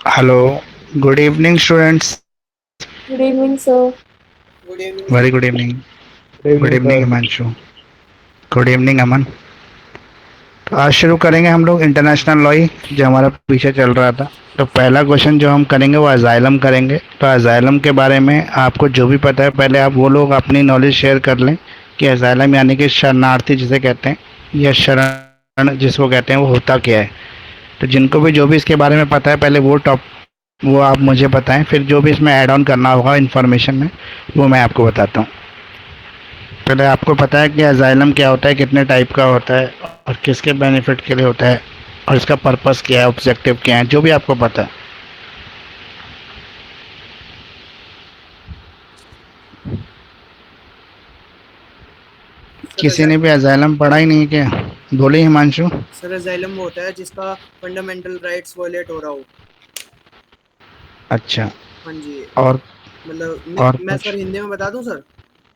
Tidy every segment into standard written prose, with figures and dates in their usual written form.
Hello, good evening students. Good evening, sir. Very good evening. Good good evening evening sir. Himanshu. Good evening Aman. तो आज शुरू करेंगे हम लोग इंटरनेशनल लॉ ही, जो हमारा पीछे चल रहा था। तो पहला क्वेश्चन जो हम करेंगे वो अजाइलम करेंगे। तो अजाइलम के बारे में आपको जो भी पता है पहले आप वो लोग अपनी नॉलेज शेयर कर लें कि अजाइलम यानी कि शरणार्थी जिसे कहते हैं, या शरण जिसको कहते हैं, वो होता क्या है। तो जिनको भी जो भी इसके बारे में पता है पहले वो आप मुझे बताएं, फिर जो भी इसमें ऐड ऑन करना होगा इन्फॉर्मेशन में वो मैं आपको बताता हूँ। पहले आपको पता है कि अजाइलम क्या होता है, कितने टाइप का होता है और किसके बेनिफिट के लिए होता है, और इसका पर्पस क्या है, ऑब्जेक्टिव क्या है, जो भी आपको पता है। सर किसी ने भी अजाइलम पढ़ा ही नहीं है क्या? बोले हिमांशु। सर अजाइलम वो होता है जिसका फंडामेंटल राइट्स वायलेट हो रहा हो। अच्छा। हाँ जी। और मतलब और मैं कुछ? सर हिंदी में बता दूं सर।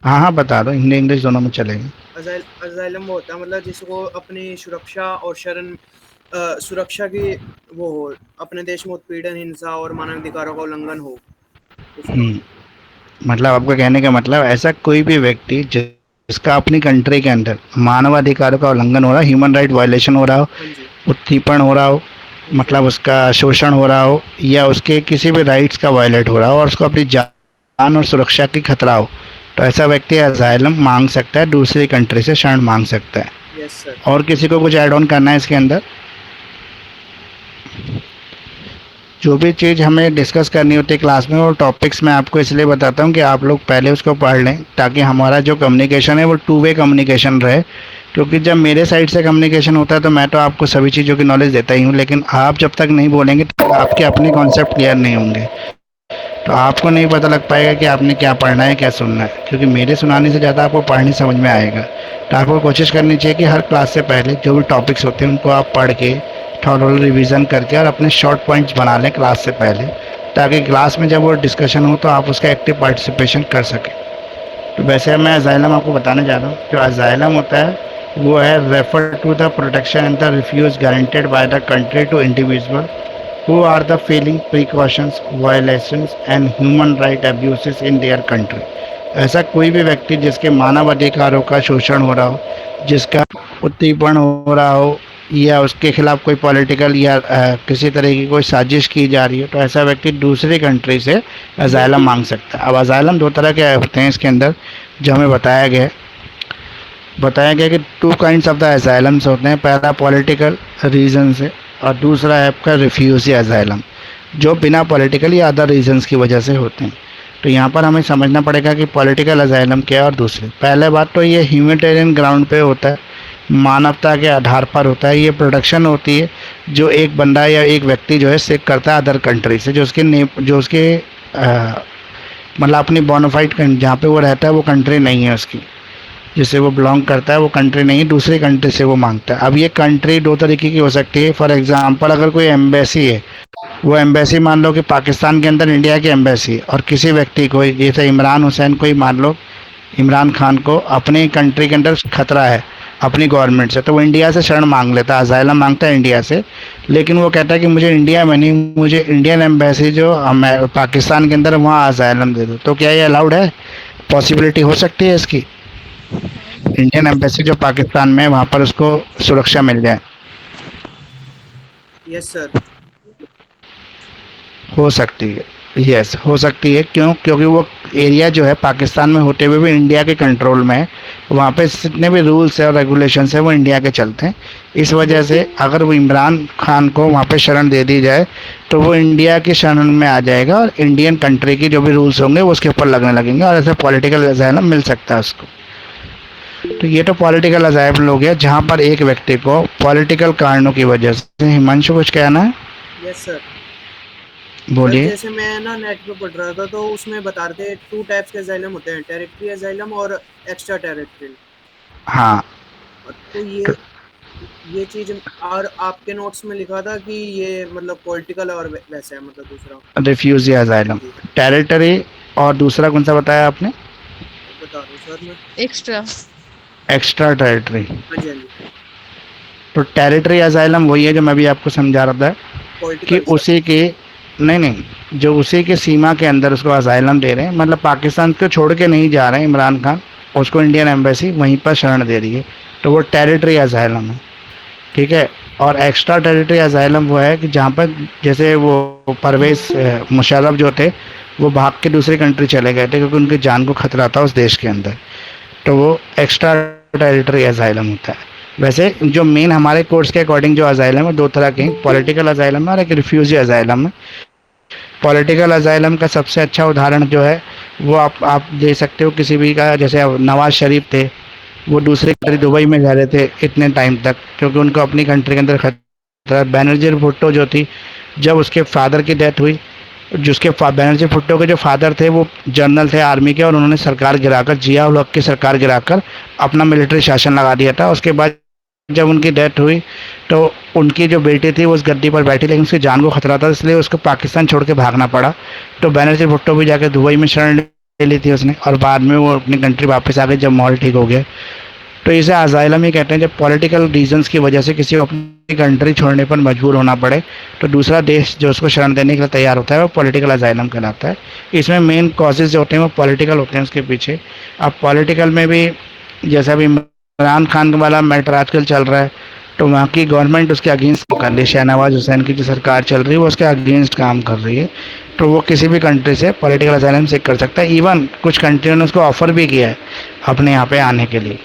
हाँ हाँ, बता दो, हिंदी इंग्लिश दोनों में चलेगी। अजाइलम वो होता है मतलब जिसको अपनी सुरक्षा और शरण सुरक्षा की वो हो, अपने देश में उत्पीड़न, हिंसा और मानवाधिकारों का उल्लंघन हो उसका। मतलब आपका कहने का मतलब ऐसा कोई भी व्यक्ति जिसका अपनी कंट्री के अंदर मानवाधिकारों का उल्लंघन हो रहा है, ह्यूमन राइट वायलेशन हो रहा हो, हाँ जी। उत्पीड़न हो रहा हो, हाँ जी सर। मतलब उसका शोषण हो रहा हो, या उसके किसी भी राइट्स का वायलेट हो रहा हो और उसको अपनी जान और सुरक्षा की खतरा हो, तो ऐसा व्यक्ति अजाइलम मांग सकता है, दूसरी कंट्री से शरण मांग सकता है। Yes sir. और किसी को कुछ ऐड ऑन करना है इसके अंदर? जो भी चीज़ हमें डिस्कस करनी होती है क्लास में, वो टॉपिक्स मैं आपको इसलिए बताता हूँ कि आप लोग पहले उसको पढ़ लें, ताकि हमारा जो कम्युनिकेशन है वो टू वे कम्युनिकेशन रहे। क्योंकि जब मेरे साइड से कम्युनिकेशन होता है तो मैं तो आपको सभी चीज़ों की नॉलेज देता ही हूँ, लेकिन आप जब तक नहीं बोलेंगे तो आपके अपने कॉन्सेप्ट क्लियर नहीं होंगे। तो आपको नहीं पता लग पाएगा कि आपने क्या पढ़ना है क्या सुनना है, क्योंकि मेरे सुनाने से ज़्यादा आपको पढ़ने समझ में आएगा। तो आपको कोशिश करनी चाहिए कि हर क्लास से पहले जो भी टॉपिक्स होते हैं उनको आप पढ़ के थोड़ा रिवीजन करके और अपने शॉर्ट पॉइंट्स बना लें क्लास से पहले, ताकि क्लास में जब वो डिस्कशन हो तो आप उसका एक्टिव पार्टिसिपेशन कर सकें। तो वैसे मैं अजाइलम आपको बताने जा रहा हूँ। जो अजाइलम होता है वो है refer to the protection and the refuge guaranteed by the country to individual who are the failing precautions, violations and human right abuses in their country। ऐसा कोई भी व्यक्ति जिसके मानव अधिकारों का शोषण हो रहा हो, जिसका उत्पीड़न हो रहा हो, या उसके खिलाफ कोई पॉलिटिकल या किसी तरह की कोई साजिश की जा रही हो, तो ऐसा व्यक्ति दूसरी कंट्री से अजाइलम मांग सकता है। अब अजाइलम दो तरह के होते हैं इसके अंदर, जो हमें बताया गया कि two kinds of the asylums होते हैं। पहला पॉलिटिकल रीजन से, और दूसरा है आपका रिफ्यूजी असाइलम, जो बिना पॉलिटिकल या अदर रीजंस की वजह से होते हैं। तो यहाँ पर हमें समझना पड़ेगा कि पॉलिटिकल असाइलम क्या है और दूसरे। पहले बात तो ये ह्यूमैनिटेरियन ग्राउंड पे होता है, मानवता के आधार पर होता है। ये प्रोटेक्शन होती है जो एक बंदा या एक व्यक्ति जो है सीख करता है अदर कंट्री से, जो उसके मतलब अपनी बोनाफाइड जहाँ पे वो रहता है वो कंट्री नहीं है उसकी, जिसे वो बिलोंग करता है वो कंट्री नहीं, दूसरी कंट्री से वो मांगता है। अब ये कंट्री दो तरीके की हो सकती है। फॉर एग्जांपल, अगर कोई एम्बेसी है, वो एम्बेसी मान लो कि पाकिस्तान के अंदर इंडिया की एम्बेसी, और किसी व्यक्ति को जैसे इमरान हुसैन को ही मान लो, इमरान खान को अपनी कंट्री के अंदर खतरा है अपनी गवर्नमेंट से, तो वो इंडिया से शरण मांग लेता है, अजाइलम मांगता है इंडिया से। लेकिन वो कहता है कि मुझे इंडिया में नहीं, मुझे इंडियन एम्बेसी जो पाकिस्तान के अंदर वहाँ अजाइलम दे दो। तो क्या ये अलाउड है? पॉसिबिलिटी हो सकती है इसकी? इंडियन एम्बेसी जो पाकिस्तान में है वहाँ पर उसको सुरक्षा मिल जाए? Yes sir. हो सकती है। यस, हो सकती है। क्यों? क्योंकि वो एरिया जो है पाकिस्तान में होते हुए भी इंडिया के कंट्रोल में है। वहाँ पे जितने भी रूल्स है और रेगुलेशंस है वो इंडिया के चलते हैं। इस वजह से अगर वो इमरान खान को वहाँ पे शरण दे दी जाए तो वो इंडिया की शरण में आ जाएगा, और इंडियन कंट्री की जो भी रूल्स होंगे वो उसके ऊपर लगने लगेंगे, और ऐसे पॉलिटिकल असाइलम मिल सकता है उसको। तो ये तो पॉलिटिकल असाइलम हो गया जहाँ पर एक व्यक्ति को पॉलिटिकल कारणों की वजह से। हिमांशु कुछ कहना है? Yes sir. सर बोलिए। जैसे मैं ना नेट पे पढ़ रहा था तो उसमें बता रहे थे टू टाइप्स के अजाइलम होते हैं, टेरिटरी अजाइलम और एक्स्ट्रा टेरिटरी। हाँ। तो ये चीज और आपके नोट्स में लिखा था कि ये मतलब पॉलिटिकल और वैसे है मतलब दूसरा। रिफ्यूजी हाँ असाइलम, जी। टेरिटरी, और दूसरा कौन सा बताया आपने? बता रहा हूँ सर मैं। एक्स्ट्रा। Extra territory. हाँ जी हाँ जी। तो टेरिटरी असाइलम वही है जो मैं भी आपको समझा रहा था कि पॉलिटिकल सर। उसी के नहीं नहीं, जो उसी के सीमा के अंदर उसको असाइलम दे रहे हैं, मतलब पाकिस्तान को छोड़ के नहीं जा रहे हैं इमरान खान, उसको इंडियन एम्बेसी वहीं पर शरण दे रही है, तो वो टेरिटरी असाइलम है। ठीक है। और एक्स्ट्रा टेरिटरी असाइलम वो है कि जहाँ पर जैसे वो परवेज मुशर्रफ जो थे, वो भाग के दूसरी कंट्री चले गए थे क्योंकि उनकी जान को खतरा था उस देश के अंदर, तो वो एक्स्ट्रा टेरिटरी असाइलम होता है। वैसे जो मेन हमारे कोर्स के अकॉर्डिंग जो असाइलम है दो तरह के, पॉलिटिकल असाइलम है और एक रिफ्यूजी असाइलम है। पॉलिटिकल असाइलम का सबसे अच्छा उदाहरण जो है वो आप दे सकते हो किसी भी का, जैसे अब नवाज शरीफ थे, वो दूसरी कंट्री दुबई में रह रहे थे इतने टाइम तक क्योंकि उनको अपनी कंट्री के अंदर खतरा। बेनजीर भुट्टो जो थी, जब उसके फादर की डेथ हुई, जिसके बेनजीर भुट्टो के जो फादर थे वो जनरल थे आर्मी के, और उन्होंने सरकार गिराकर, जिया उल हक की सरकार गिराकर अपना मिलिट्री शासन लगा दिया था। उसके बाद जब उनकी डेथ हुई तो उनकी जो बेटी थी वो उस गद्दी पर बैठी, लेकिन उसकी जान को खतरा था, इसलिए उसको पाकिस्तान छोड़ के भागना पड़ा। तो बेनजीर भुट्टो भी जाकर दुबई में शरण ले ली थी उसने, और बाद में वो अपनी कंट्री वापस आ गई जब माहौल ठीक हो गया। तो इसे असाइलम ही कहते हैं, जब पॉलिटिकल रीजंस की वजह से किसी को अपनी कंट्री छोड़ने पर मजबूर होना पड़े तो दूसरा देश जो उसको शरण देने के लिए तैयार होता है वो पॉलिटिकल असाइलम कहलाता है। इसमें मेन कॉजेज जो होते हैं वो पॉलिटिकल होते हैं उसके पीछे। अब पॉलिटिकल में भी जैसा अभी इमरान खान वाला मैटर आजकल चल रहा है, तो वहाँ की गवर्नमेंट उसके अगेंस्ट कर रही है, शहनवाज हुसैन की जो सरकार चल रही है वो उसके अगेंस्ट काम कर रही है, तो वो किसी भी कंट्री से पॉलिटिकल असाइलम सीख कर सकता है। इवन कुछ कंट्रियों ने उसको ऑफर भी किया है अपने यहाँ पे आने के लिए।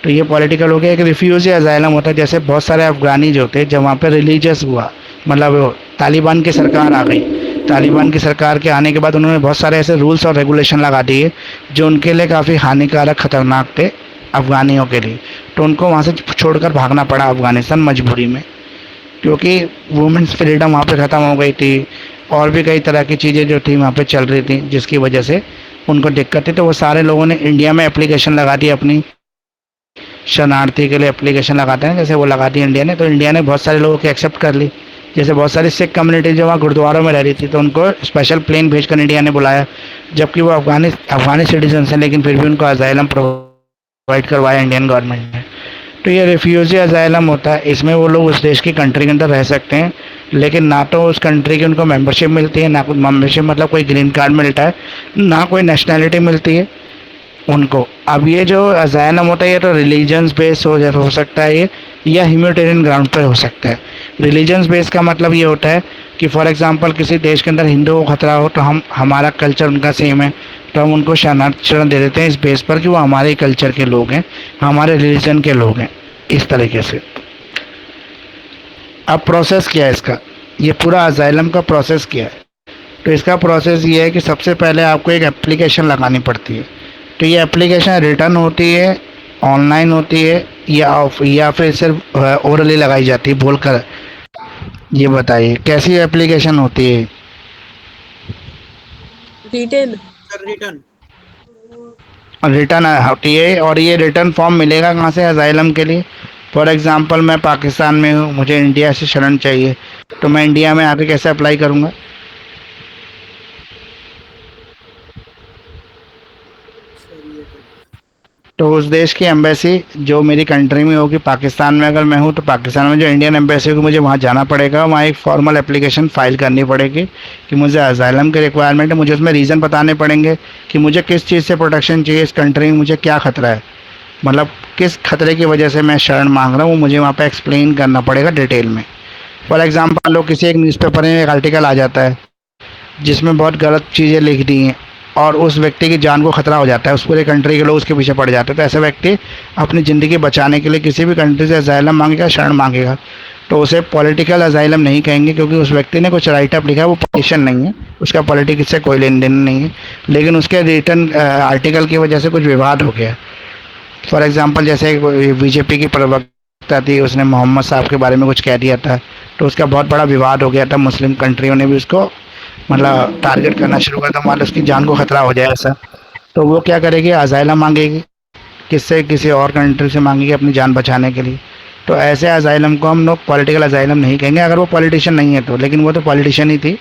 तो ये पॉलिटिकल हो गया। एक रिफ्यूजी असाइलम होता है, जैसे बहुत सारे अफगानी जो थे, जब वहाँ पे रिलीजियस हुआ, मतलब तालिबान की सरकार आ गई, तालिबान की सरकार के आने के बाद उन्होंने बहुत सारे ऐसे रूल्स और रेगुलेशन लगा दिए जो उनके लिए काफ़ी हानिकारक खतरनाक थे अफगानियों के लिए, तो उनको वहाँ से छोड़कर भागना पड़ा अफगानिस्तान मजबूरी में, क्योंकि वुमेंस फ्रीडम वहाँ पे ख़त्म हो गई थी और भी कई तरह की चीज़ें जो थी वहाँ पे चल रही थी जिसकी वजह से उनको दिक्कत थी। तो वो सारे लोगों ने इंडिया में एप्लीकेशन लगा दी, अपनी शरणार्थी के लिए एप्लीकेशन लगाते हैं, जैसे वो लगा दी इंडिया ने, तो इंडिया ने बहुत सारे लोगों की एक्सेप्ट कर ली। जैसे बहुत सारी सिख कम्युनिटी जो वहाँ गुरुद्वारों में रह रही थी, तो उनको स्पेशल प्लेन भेजकर इंडिया ने बुलाया, जबकि वो अफगानी सिटीजन हैं, लेकिन फिर भी उनको असाइलम प्रोवाइड करवाया इंडियन गवर्नमेंट ने। तो ये रिफ्यूजी असाइलम होता है, इसमें वो लोग उस देश की कंट्री के अंदर रह सकते हैं, लेकिन ना तो उस कंट्री की उनको मेंबरशिप मिलती है, ना कोई मेंबरशिप मतलब कोई ग्रीन कार्ड मिलता है, ना कोई नेशनैलिटी मिलती है उनको। अब ये जो असाइलम होता है ये तो रिलीजन्स बेस हो सकता है ये, या ह्यूमैनिटेरियन ग्राउंड पर हो सकता है। रिलीजन्स बेस का मतलब ये होता है कि फॉर एग्जांपल किसी देश के अंदर हिंदुओं को खतरा हो, तो हमारा कल्चर उनका सेम है, तो हम उनको शरण दे देते हैं इस बेस पर कि वो हमारे कल्चर के लोग हैं, हमारे रिलीजन के लोग हैं, इस तरीके से। अब प्रोसेस क्या है इसका, ये पूरा असाइलम का प्रोसेस क्या है, तो इसका प्रोसेस ये है कि सबसे पहले आपको एक एप्लीकेशन लगानी पड़ती है। तो ये एप्लीकेशन रिटर्न होती है, ऑनलाइन होती है, या फिर सिर्फ ओरली लगाई जाती है बोलकर। ये बताइए कैसी एप्लीकेशन होती है। Return sir return. रिटर्न होती है, और ये रिटर्न फॉर्म मिलेगा कहाँ से असाइलम के लिए। फॉर एग्जांपल मैं पाकिस्तान में हूँ, मुझे इंडिया से शरण चाहिए, तो मैं इंडिया में आके कैसे अप्लाई करूँगा। सर ये तो उस देश की एम्बेसी जो मेरी कंट्री में होगी, पाकिस्तान में अगर मैं हूँ तो पाकिस्तान में जो इंडियन एम्बेसी होगी मुझे वहाँ जाना पड़ेगा, वहाँ एक फॉर्मल एप्लीकेशन फ़ाइल करनी पड़ेगी कि मुझे असाइलम की रिक्वायरमेंट है। मुझे उसमें रीज़न बताने पड़ेंगे कि मुझे किस चीज़ से प्रोटेक्शन चाहिए, इस कंट्री में मुझे क्या ख़तरा है, मतलब किस खतरे की वजह से मैं शरण मांग रहा हूँ, वो मुझे वहाँ पर एक्सप्लेन करना पड़ेगा डिटेल में। फॉर एग्ज़ाम्पल लोग किसी एक न्यूज़पेपर में एक आर्टिकल आ जाता है जिसमें बहुत गलत चीज़ें लिख दी हैं और उस व्यक्ति की जान को खतरा हो जाता है, उस पूरे कंट्री के लोग उसके पीछे पड़ जाते हैं, तो ऐसा व्यक्ति अपनी ज़िंदगी बचाने के लिए किसी भी कंट्री से असाइलम मांगेगा, शरण मांगेगा, तो उसे पॉलिटिकल असाइलम नहीं कहेंगे, क्योंकि उस व्यक्ति ने कुछ राइटअप लिखा है, वो पॉलिटिशियन नहीं है, उसका पॉलिटिक्स से कोई लेन देन नहीं है, लेकिन उसके रिटर्न आर्टिकल की वजह से कुछ विवाद हो गया। फॉर एग्ज़ाम्पल जैसे बीजेपी की प्रवक्ता थी, उसने मोहम्मद साहब के बारे में कुछ कह दिया था, तो उसका बहुत बड़ा विवाद हो गया था, मुस्लिम कंट्रियों ने भी उसको मतलब टारगेट करना शुरू कर, तो मान लो उसकी जान को खतरा हो जाए ऐसा, तो वो क्या करेगी, असाइलम मांगेगी, किससे, किसी और कंट्री से मांगेगी अपनी जान बचाने के लिए। तो ऐसे असाइलम को हम लोग पॉलिटिकल असाइलम नहीं कहेंगे, अगर वो पॉलिटिशियन नहीं है तो, लेकिन वो तो पॉलिटिशियन ही थी,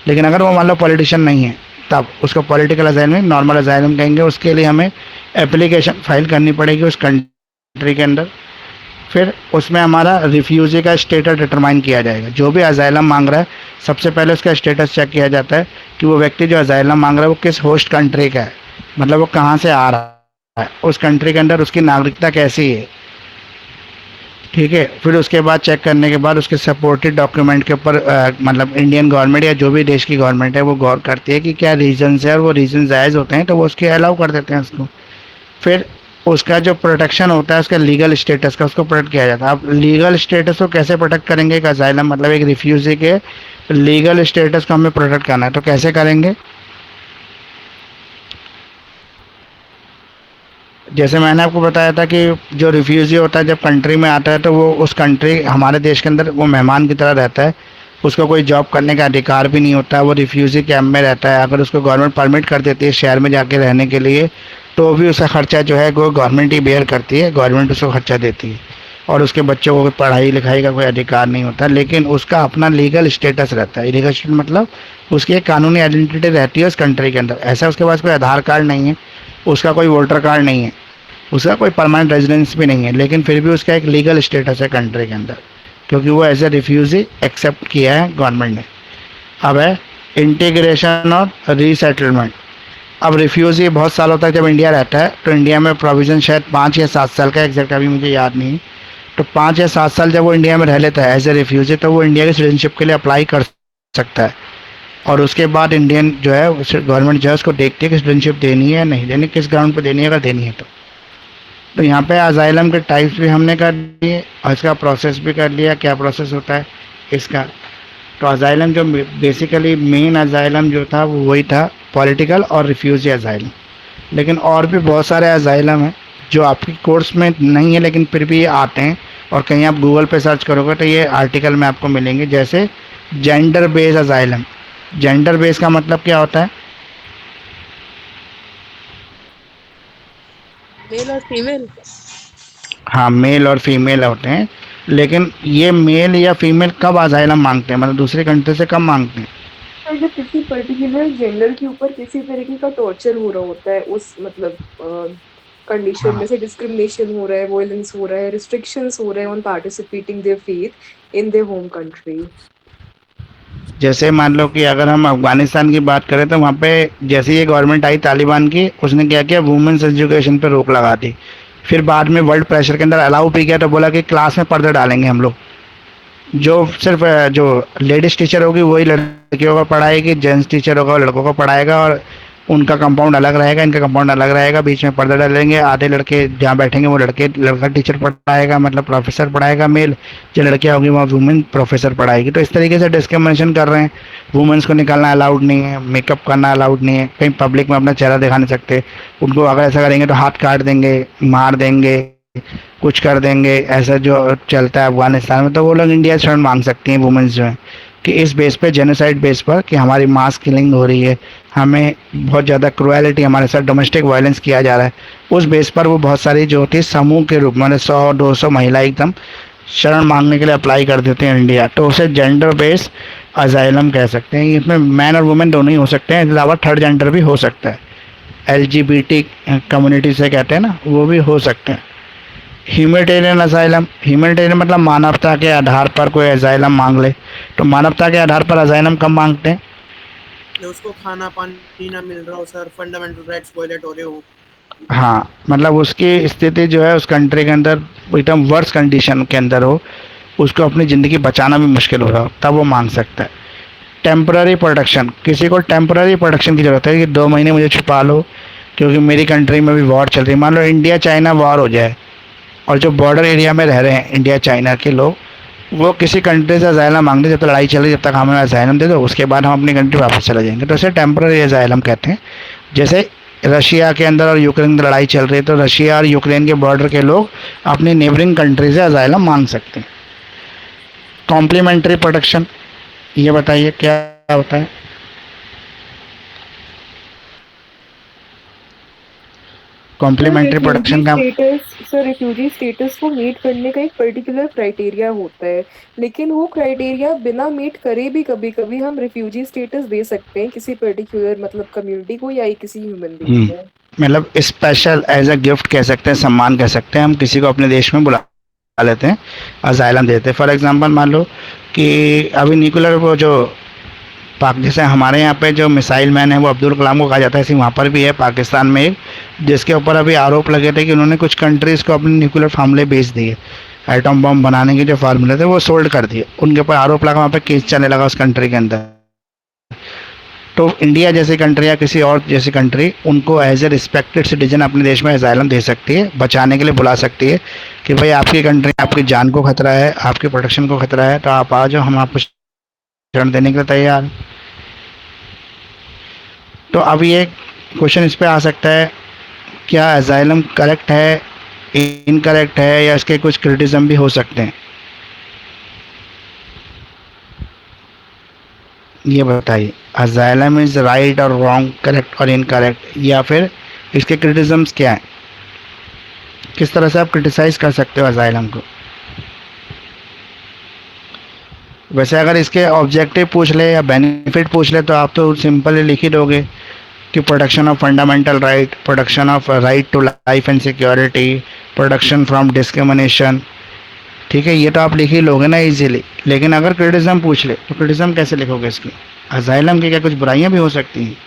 लेकिन अगर वो मान लो पॉलिटिशियन नहीं है तब उसको पॉलिटिकल असाइलम, नॉर्मल असाइलम कहेंगे। उसके लिए हमें एप्लीकेशन फाइल करनी पड़ेगी उस कंट्री के अंदर, फिर उसमें हमारा रिफ्यूजी का स्टेटस डिटरमाइन किया जाएगा। जो भी अजाइलम मांग रहा है, सबसे पहले उसका स्टेटस चेक किया जाता है कि वो व्यक्ति जो अजाइलम मांग रहा है वो किस होस्ट कंट्री का है, मतलब वो कहाँ से आ रहा है, उस कंट्री के अंदर उसकी नागरिकता कैसी है। ठीक है, फिर उसके बाद चेक करने के बाद उसके सपोर्टेड डॉक्यूमेंट के ऊपर मतलब इंडियन गवर्नमेंट या जो भी देश की गवर्नमेंट है वो गौर करती है कि क्या रीजन है, और वो रीजन जायज़ होते हैं तो वो उसके अलाउ कर देते हैं उसको। फिर उसका जो प्रोटेक्शन होता है उसका लीगल स्टेटस का, उसको प्रोटेक्ट किया जाता है। अब लीगल स्टेटस को कैसे प्रोटेक्ट करेंगे, एक असाइलम मतलब एक रिफ्यूजी के लीगल स्टेटस को हमें प्रोटेक्ट करना है, तो कैसे करेंगे। जैसे मैंने आपको बताया था कि जो रिफ्यूजी होता है जब कंट्री में आता है तो वो उस कंट्री हमारे देश के अंदर वो मेहमान की तरह रहता है, उसको कोई जॉब करने का अधिकार भी नहीं होता, वो रिफ्यूजी कैंप में रहता है। अगर उसको गवर्नमेंट परमिट कर देती है शहर में जाके रहने के लिए, तो भी उसका खर्चा जो है वो गवर्नमेंट ही बेयर करती है, गवर्नमेंट उसको खर्चा देती है। और उसके बच्चों को पढ़ाई लिखाई का कोई अधिकार नहीं होता, लेकिन उसका अपना लीगल स्टेटस रहता है। लीगल स्टेटस मतलब उसकी एक कानूनी आइडेंटिटी रहती है उस कंट्री के अंदर। ऐसा उसके पास कोई आधार कार्ड नहीं है, उसका कोई वोटर कार्ड नहीं है, उसका कोई परमानेंट रेजिडेंस भी नहीं है, लेकिन फिर भी उसका एक लीगल स्टेटस है कंट्री के अंदर, क्योंकि वो एज ए रिफ्यूजी एक्सेप्ट किया है गवर्नमेंट ने। अब है इंटीग्रेशन और रीसेटलमेंट। अब रिफ्यूजी बहुत सालों तक जब इंडिया रहता है तो इंडिया में प्रोविज़न शायद 5 या 7 साल का, एग्जैक्ट अभी मुझे याद नहीं है, तो 5 या 7 साल जब वो इंडिया में रह लेता है एज ए रिफ्यूजी, तो वो इंडिया की सिटीजनशिप के लिए अप्लाई कर सकता है। और उसके बाद इंडियन जो है गवर्नमेंट जो है उसको देखती है कि सिटीजनशिप देनी है या नहीं देनी, किस ग्राउंड पर देनी है, अगर देनी है तो यहाँ पे अजाइलम के टाइप्स भी हमने कर दिए और इसका प्रोसेस भी कर लिया, क्या प्रोसेस होता है इसका। तो अजाइलम जो बेसिकली मेन अजाइलम जो था वो वही था, पॉलिटिकल और रिफ्यूजी अजाइलम। लेकिन और भी बहुत सारे अजाइलम हैं जो आपकी कोर्स में नहीं है लेकिन फिर भी ये आते हैं, और कहीं आप गूगल पे सर्च करोगे तो ये आर्टिकल में आपको मिलेंगे। जैसे gender based asylum. Gender base का मतलब क्या होता है। मेल और फीमेल। हाँ, मेल और फीमेल होते हैं, लेकिन ये मेल या फीमेल कब अजाइलम मांगते हैं, मतलब दूसरे कंट्री से कब मांगते हैं। और जब किसी पर्टिकुलर जेंडर के ऊपर किसी तरीके का टॉर्चर हो रहा होता है, उस मतलब कंडीशन में हाँ, से डिस्क्रिमिनेशन हो रहा है, वायलेंस हो रहा है, रिस्ट्रिक्शंस हो रहे हैं on participating their faith in their home country. जैसे मान लो कि अगर हम अफगानिस्तान की बात करें तो वहाँ पे जैसे ये गवर्नमेंट आई तालिबान की, उसने क्या किया, वुमेन्स एजुकेशन पे रोक लगा दी। फिर बाद में वर्ल्ड प्रेशर के अंदर अलाउ भी किया, तो बोला कि क्लास में पर्दे डालेंगे हम लोग, जो सिर्फ जो लेडीज टीचर होगी वही लड़कियों को पढ़ाएगी, जेंट्स टीचर होगा वो लड़कों को पढ़ाएगा, और उनका कंपाउंड अलग रहेगा, इनका कंपाउंड अलग रहेगा, बीच में पर्दा डालेंगे, आधे लड़के जहाँ बैठेंगे वो लड़के, लड़का टीचर पढ़ाएगा मतलब प्रोफेसर पढ़ाएगा मेल, जो लड़कियाँ होगी वहाँ वुमेन प्रोफेसर पढ़ाएगी। तो इस तरीके से डिस्क्रिमिनेशन कर रहे हैं। वुमेन्स को निकालना अलाउड नहीं है, मेकअप करना अलाउड नहीं है, कहीं पब्लिक में अपना चेहरा दिखा नहीं सकते, उनको अगर ऐसा करेंगे तो हाथ काट देंगे, मार देंगे, कुछ कर देंगे, ऐसा जो चलता है अफगानिस्तान में। तो वो लोग इंडिया से शरण मांग सकती हैं वुमेन्स जो हैं, कि इस बेस पे, जेनोसाइड बेस पर, कि हमारी मास किलिंग हो रही है, हमें बहुत ज़्यादा क्रुएलिटी, हमारे साथ डोमेस्टिक वायलेंस किया जा रहा है, उस बेस पर वो बहुत सारी जो होती है समूह के रूप में 100-200 महिला एकदम शरण मांगने के लिए अप्लाई कर देते हैं इंडिया, तो उसे जेंडर बेस्ड अजाइलम कह सकते हैं। इसमें मैन और वुमेन दोनों ही हो सकते हैं, इसके अलावा थर्ड जेंडर भी हो सकता है, LGBT कम्युनिटी से कहते हैं ना, वो भी हो सकते हैं। Humanitarian asylum. ह्यूमैनिटेरियन मतलब मानवता के आधार पर कोई असाइलम मांग ले, तो मानवता के आधार पर असाइलम कब मांगते हैं। उसको खाना पानी ना मिल रहा हो सर, फंडामेंटल राइट्स वायलेट हो रहे हो। हाँ, मतलब उसकी स्थिति जो है उस कंट्री के अंदर एकदम वर्स कंडीशन के अंदर हो, उसको अपनी ज़िंदगी बचाना भी मुश्किल हो रहा हो, तब वो मांग सकता है। Temporary protection. किसी को टेम्पररी प्रोटेक्शन की ज़रूरत है कि 2 महीने मुझे छुपा लो क्योंकि मेरी कंट्री में भी वॉर चल रही है। मान लो इंडिया चाइना वॉर हो जाए, और जो बॉर्डर एरिया में रह रहे हैं इंडिया चाइना के लोग, वो किसी कंट्री से असाइलम मांगते, जब तक लड़ाई चल रही है जब तक हमें असाइलम दे दो, उसके बाद हम अपनी कंट्री वापस चले जाएंगे, तो इसे टेम्पररी असाइलम कहते हैं। जैसे रशिया के अंदर और यूक्रेन में लड़ाई चल रही है, तो रशिया और यूक्रेन के बॉर्डर के लोग अपनी नेबरिंग कंट्री से असाइलम मांग सकते हैं। कॉम्प्लीमेंट्री प्रोटेक्शन, ये बताइए क्या होता है। कॉम्प्लीमेंट्री प्रोटेक्शन का सर रिफ्यूजी स्टेटस को मीट करने का एक पर्टिकुलर क्राइटेरिया होता है, लेकिन वो क्राइटेरिया बिना मीट करे भी कभी कभी हम रिफ्यूजी स्टेटस दे सकते हैं किसी पर्टिकुलर मतलब कम्युनिटी को या किसी ह्यूमन बीइंग को। मतलब स्पेशल एज अ गिफ्ट कह सकते हैं, सम्मान कह सकते हैं, हम किसी को अपने देश में बुला लेते हैं, अजाइलम देते हैं। फॉर एग्जांपल मान लो कि अभी न्यूक्लियर वो जो पाक, जैसे हमारे यहाँ पे जो मिसाइल मैन है वो अब्दुल कलाम को कहा जाता है, ऐसे वहाँ पर भी है पाकिस्तान में एक, जिसके ऊपर अभी आरोप लगे थे कि उन्होंने कुछ कंट्रीज़ को अपने न्यूक्लियर फार्मूले बेच दिए, एटम बम बनाने के जो फार्मूले थे वो सोल्ड कर दिए, उनके ऊपर आरोप लगा, वहाँ पे केस चलने लगा उस कंट्री के अंदर। तो इंडिया जैसी कंट्री या किसी और जैसी कंट्री उनको एज ए रिस्पेक्टेड सिटीजन अपने देश में एजाइलम दे सकती है, बचाने के लिए बुला सकती है कि भाई आपकी कंट्री, आपकी जान को खतरा है, आपकी प्रोटेक्शन को खतरा है, तो आप आ जाओ, हम आपको शरण देने के लिए तैयार हैं। तो अब ये क्वेश्चन इस पे आ सकता है, क्या एजाइलम करेक्ट है, इनकरेक्ट है, या इसके कुछ क्रिटिसिज्म भी हो सकते हैं, ये बताइए। अजाइलम इज राइट और रॉन्ग, करेक्ट और इनकरेक्ट, या फिर इसके क्रिटिसिज्म्स क्या हैं, किस तरह से आप क्रिटिसाइज कर सकते हो अजाइलम को। वैसे अगर इसके ऑब्जेक्टिव पूछ ले या बेनिफिट पूछ ले तो आप तो सिंपली लिख ही दोगे कि protection of fundamental right, protection of right to life and security, protection from discrimination, ठीक है, ये तो आप लिख ही लोगे ना इजीली। लेकिन अगर क्रिटिसिज्म पूछ ले तो क्रिटिसिज्म कैसे लिखोगे इसकी, अजाइलम की क्या कुछ बुराइयां भी हो सकती हैं।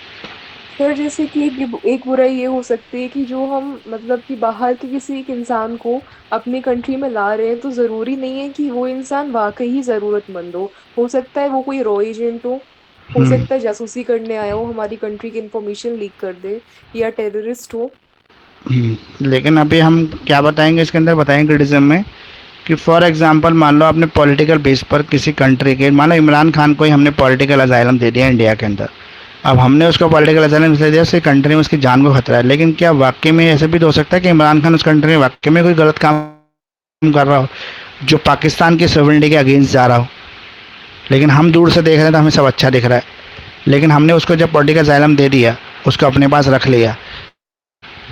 सर जैसे कि एक बुराई ये हो सकती है कि जो हम मतलब कि बाहर के किसी एक इंसान को अपनी कंट्री में ला रहे हैं, तो ज़रूरी नहीं है कि वो इंसान वाकई ही ज़रूरतमंद हो सकता है वो कोई रॉ एजेंट हो हम्म सकता है जासूसी करने आया हो, हमारी कंट्री की इंफॉर्मेशन लीक कर दे, या टेररिस्ट हो। लेकिन अभी हम क्या बताएंगे इसके अंदर, बताएंगे क्रिटिसिज्म में कि फॉर एग्जांपल मान लो आपने पॉलिटिकल बेस पर किसी कंट्री के, मान लो इमरान खान को ही हमने पॉलिटिकल अजाइलम दे दिया इंडिया के अंदर, अब हमने उसको पॉलिटिकल असाइलम इसलिए दिया उसकी कंट्री में उसकी जान को खतरा है, लेकिन क्या वाकई में ऐसे भी तो हो सकता है कि इमरान खान उस कंट्री में वाकई में कोई गलत काम कर रहा हो जो पाकिस्तान की सॉवरेनिटी के अगेंस्ट जा रहा हो, लेकिन हम दूर से देख रहे हैं तो हमें सब अच्छा दिख रहा है, लेकिन हमने उसको जब पॉलिटिकल असाइलम दे दिया, उसको अपने पास रख लिया,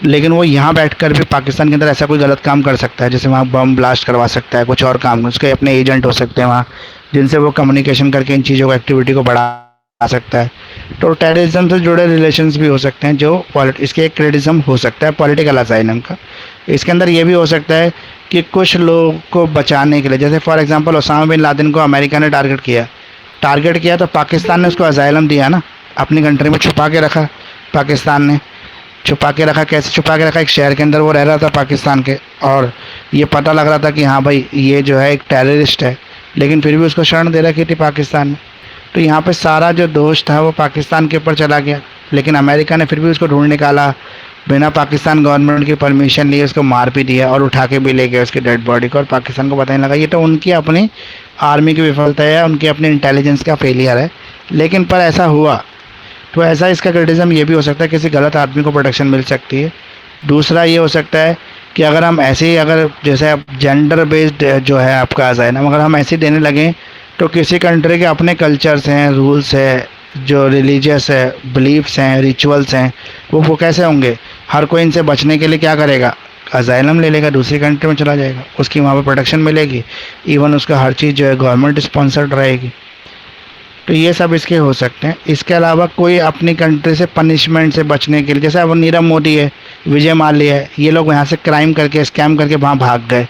लेकिन वो यहाँ बैठकर भी पाकिस्तान के अंदर ऐसा कोई गलत काम कर सकता है, जैसे वहाँ बम ब्लास्ट करवा सकता है, कुछ और काम, उसके अपने एजेंट हो सकते हैं वहाँ जिनसे वो कम्युनिकेशन करके इन चीज़ों को, एक्टिविटी को बढ़ा सकता है। तो टेररिज्म से जुड़े रिलेशंस भी हो सकते हैं जो इसके एक क्रिटिसिज्म हो सकता है पॉलिटिकल असाइलम का। इसके अंदर ये भी हो सकता है कि कुछ लोगों को बचाने के लिए, जैसे for example Osama bin Laden को अमेरिका ने टारगेट किया तो पाकिस्तान ने उसको असाइलम दिया ना, अपनी कंट्री में छुपा के रखा, पाकिस्तान ने छुपा के रखा। कैसे छुपा के रखा, एक शहर के अंदर वो रह रहा था पाकिस्तान के, और ये पता लग रहा था कि हाँ भाई ये जो है एक टेररिस्ट है, लेकिन फिर भी उसको शरण दे रखी थी पाकिस्तान ने। तो यहाँ पे सारा जो दोष था वो पाकिस्तान के ऊपर चला गया, लेकिन अमेरिका ने फिर भी उसको ढूंढ निकाला, बिना पाकिस्तान गवर्नमेंट की परमिशन लिए उसको मार भी दिया और उठा के भी ले गए उसकी डेड बॉडी को, और पाकिस्तान को पता नहीं लगा। ये तो उनकी अपनी आर्मी की विफलता है, उनकी अपनी इंटेलिजेंस का फेलियर है, लेकिन पर ऐसा हुआ। तो ऐसा इसका क्रिटिसिज्म ये भी हो सकता है किसी गलत आदमी को प्रोटेक्शन मिल सकती है। दूसरा ये हो सकता है कि अगर हम ऐसे ही, अगर जैसे अब जेंडर बेस्ड जो है आपका असाइलम, अगर हम ऐसे ही देने लगें तो किसी कंट्री के अपने कल्चर्स हैं, रूल्स है, जो रिलीजियस है, बिलीफ्स हैं, रिचुअल्स हैं, वो कैसे होंगे। हर कोई इनसे बचने के लिए क्या करेगा, असाइलम ले लेगा, दूसरी कंट्री में चला जाएगा, उसकी वहाँ पर प्रोटेक्शन मिलेगी, इवन उसका हर चीज़ जो है गवर्नमेंट स्पॉन्सर्ड रहेगी। तो ये सब इसके हो सकते हैं। इसके अलावा कोई अपनी कंट्री से पनिशमेंट से बचने के लिए, जैसे अब नीरव मोदी है, विजय माल्या है, ये लोग यहाँ से क्राइम करके, स्कैम करके वहाँ भाग गए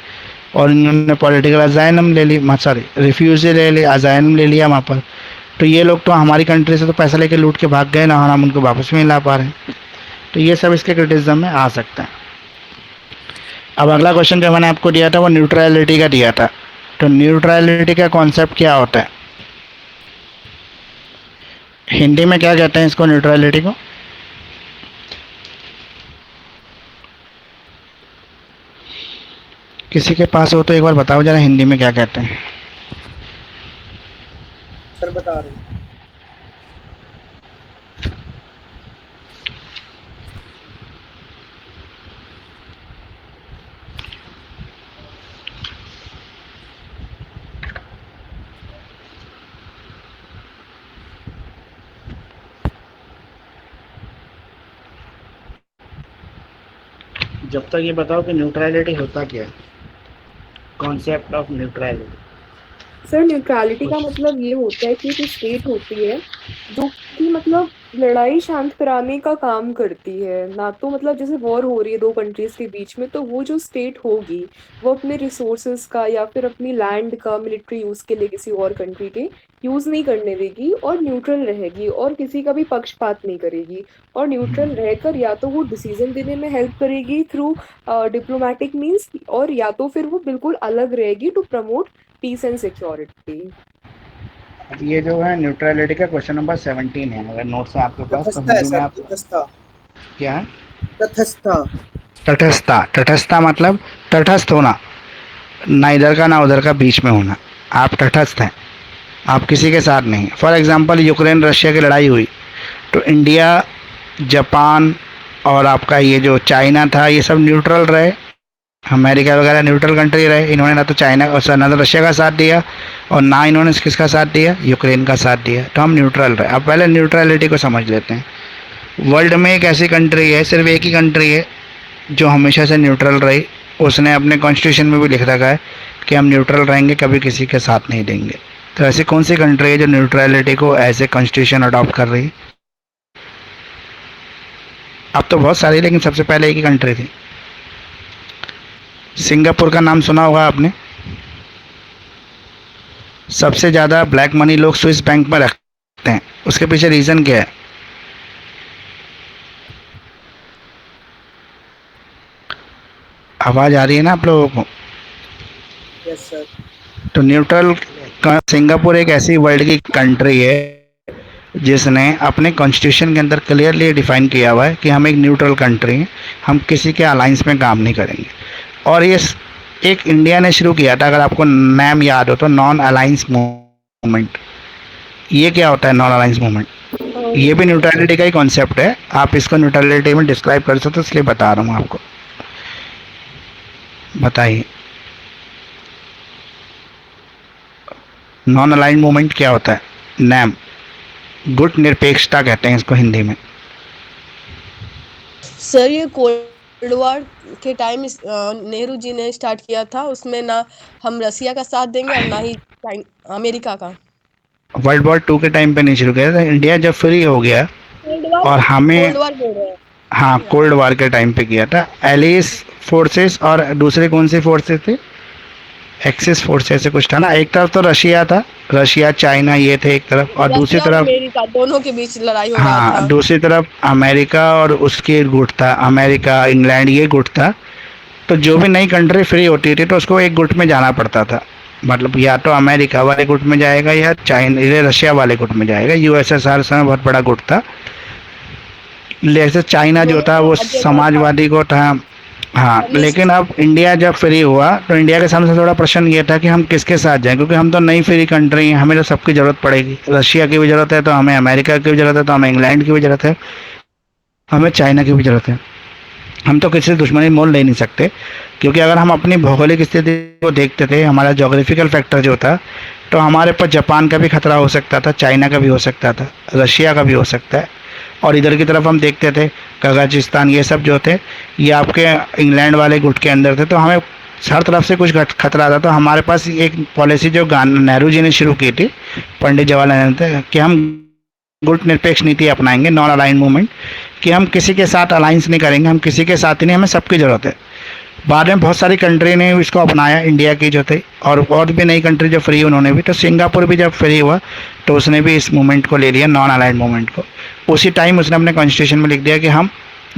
और इन्होंने पॉलिटिकल अजाइलम ले ली, सॉरी रिफ्यूजी ले ली, अजाइलम ले लिया वहाँ पर। तो ये लोग तो हमारी कंट्री से तो पैसा लेके लूट के भाग गए ना, और हम उनको वापस भी नहीं ला पा रहे हैं। तो ये सब इसके क्रिटिसिज्म में आ सकता है। अब अगला क्वेश्चन जो मैंने आपको दिया था वो न्यूट्रलिटी का दिया था। तो न्यूट्रलिटी का कॉन्सेप्ट क्या होता है, हिंदी में क्या कहते हैं इसको, न्यूट्रलिटी को? किसी के पास हो तो एक बार बताओ जरा, हिंदी में क्या कहते हैं? सर बता रहे हैं। जब तक ये बताओ कि न्यूट्रलिटी होता क्या है, concept of neutrality. Sir neutrality का कुछ मतलब ये होता है कि एक स्टेट होती है जो कि मतलब लड़ाई शांत कराने का काम करती है, ना तो मतलब जैसे वॉर हो रही है दो कंट्रीज के बीच में, तो वो जो स्टेट होगी वो अपने रिसोर्सेज का या फिर अपनी लैंड का मिलिट्री यूज के लिए किसी और कंट्री के यूज नहीं करने देगी, और न्यूट्रल रहेगी और किसी का भी पक्षपात नहीं करेगी। और न्यूट्रल रहकर या तो वो डिसीजन देने में हेल्प करेगी थ्रू डिप्लोमेटिक मीन्स, और या तो फिर वो बिल्कुल अलग रहेगी to promote peace and security. अब ये जो है न्यूट्रलिटी का क्वेश्चन नंबर 17 है, अगर नोट्स है आपके पास तो तटस्था है हिंदी में सर, आप तटस्था। क्या है? तटस्था। तटस्थता, तटस्थता मतलब तटस्थ होना, ना इधर का ना उधर का, बीच में होना। आप तटस्थ हैं, आप किसी के साथ नहीं। फॉर एग्जांपल यूक्रेन रशिया की लड़ाई हुई तो इंडिया, जापान और आपका ये जो चाइना था, ये सब न्यूट्रल रहे। अमेरिका वगैरह न्यूट्रल कंट्री रहे। इन्होंने ना तो चाइना और ना तो रशिया का साथ दिया, और ना इन्होंने किसका साथ दिया, यूक्रेन का साथ दिया। तो हम न्यूट्रल रहे। अब पहले न्यूट्रलिटी को समझ लेते हैं। वर्ल्ड में एक ऐसी कंट्री है, सिर्फ एक ही कंट्री है जो हमेशा से न्यूट्रल रही। उसने अपने कॉन्स्टिट्यूशन में भी लिख रखा है कि हम न्यूट्रल रहेंगे, कभी किसी के साथ नहीं देंगे। तो ऐसी कौन सी कंट्री है जो न्यूट्रलिटी को एज ए कॉन्स्टिट्यूशन अडॉप्ट कर रही है? अब तो बहुत सारी, लेकिन सबसे पहले एक ही कंट्री थी। सिंगापुर का नाम सुना होगा आपने। सबसे ज़्यादा ब्लैक मनी लोग स्विस बैंक में रखते हैं। उसके पीछे रीज़न क्या है? आवाज़ आ रही है ना आप लोगों को? Yes sir. तो न्यूट्रल का सिंगापुर एक ऐसी वर्ल्ड की कंट्री है जिसने अपने कॉन्स्टिट्यूशन के अंदर क्लियरली डिफाइन किया हुआ है कि हम एक न्यूट्रल कंट्री हैं, हम किसी के अलायंस में काम नहीं करेंगे। और ये एक इंडिया ने शुरू किया था, अगर आपको नाम याद हो तो, नॉन अलायंस मूवमेंट। ये क्या होता है नॉन अलायंस मूवमेंट? ये भी न्यूट्रलिटी का ही कॉन्सेप्ट है। आप इसको न्यूट्रलिटी में डिस्क्राइब कर सकते हो, इसलिए बता रहा हूँ आपको। बताइए, नॉन अलाइंड मूवमेंट क्या होता है? नैम, गुट निरपेक्षता कहते हैं इसको हिंदी में। सर ये कोल्ड वॉर के टाइम नेहरू जी ने स्टार्ट किया था, उसमें ना हम रसिया का साथ देंगे और ना ही अमेरिका का। वर्ल्ड वॉर 2 के टाइम पे नहीं शुरू किया था। इंडिया जब फ्री हो गया कोल्ड वॉर, और हमें, कोल्ड वॉर बोल रहे हैं। हाँ, कोल्ड वॉर के टाइम पे किया था। एलिस फोर्सेस और दूसरे कौन से फोर्सेस थे? एक्सिस फोर्स ऐसे कुछ था ना। एक तरफ तो रशिया था, रशिया चाइना ये थे एक तरफ, और दूसरी रशिया और तरफ, अमेरिका दोनों के बीच लड़ाई हो रहा हाँ, था। दूसरी तरफ अमेरिका और उसके गुट था, अमेरिका इंग्लैंड ये गुट था। तो जो भी नई कंट्री फ्री होती थी तो उसको एक गुट में जाना पड़ता था। मतलब या तो अमेरिका वाले गुट में जाएगा या चाइना ये रशिया वाले गुट में जाएगा। यूएसएसआर में बहुत बड़ा गुट था। जैसे चाइना जो था वो समाजवादी को था। हाँ, लेकिन अब इंडिया जब फ्री हुआ तो इंडिया के सामने थोड़ा प्रश्न ये था कि हम किसके साथ जाएं, क्योंकि हम तो नई फ्री कंट्री हैं, हमें तो सबकी ज़रूरत पड़ेगी। रशिया की भी ज़रूरत है तो हमें, अमेरिका की भी ज़रूरत है तो हमें, इंग्लैंड की भी ज़रूरत है, हमें चाइना की भी ज़रूरत है। हम तो किसी से दुश्मनी मोल ले नहीं सकते, क्योंकि अगर हम अपनी भौगोलिक स्थिति को देखते थे, हमारा जोग्राफिकल फैक्टर जो था, तो हमारे पास जापान का भी खतरा हो सकता था, चाइना का भी हो सकता था, रशिया का भी हो सकता है। और इधर की तरफ हम देखते थे कजाकिस्तान, ये सब जो थे ये आपके इंग्लैंड वाले गुट के अंदर थे। तो हमें हर तरफ से कुछ खतरा था। तो हमारे पास एक पॉलिसी जो नेहरू जी ने शुरू की थी, पंडित जवाहरलाल नेहरू थे, कि हम गुट निरपेक्ष नीति अपनाएंगे, नॉन अलाइन मूवमेंट, कि हम किसी के साथ अलायंस नहीं करेंगे, हम किसी के साथ ही नहीं, हमें सबकी ज़रूरत है। बाद में बहुत सारी कंट्री ने इसको अपनाया, इंडिया की जो थे, और भी नई कंट्री जो फ्री उन्होंने भी। तो सिंगापुर भी जब फ्री हुआ तो उसने भी इस मूवमेंट को ले लिया, नॉन अलाइंड मूवमेंट को। उसी टाइम उसने अपने कॉन्स्टिट्यूशन में लिख दिया कि हम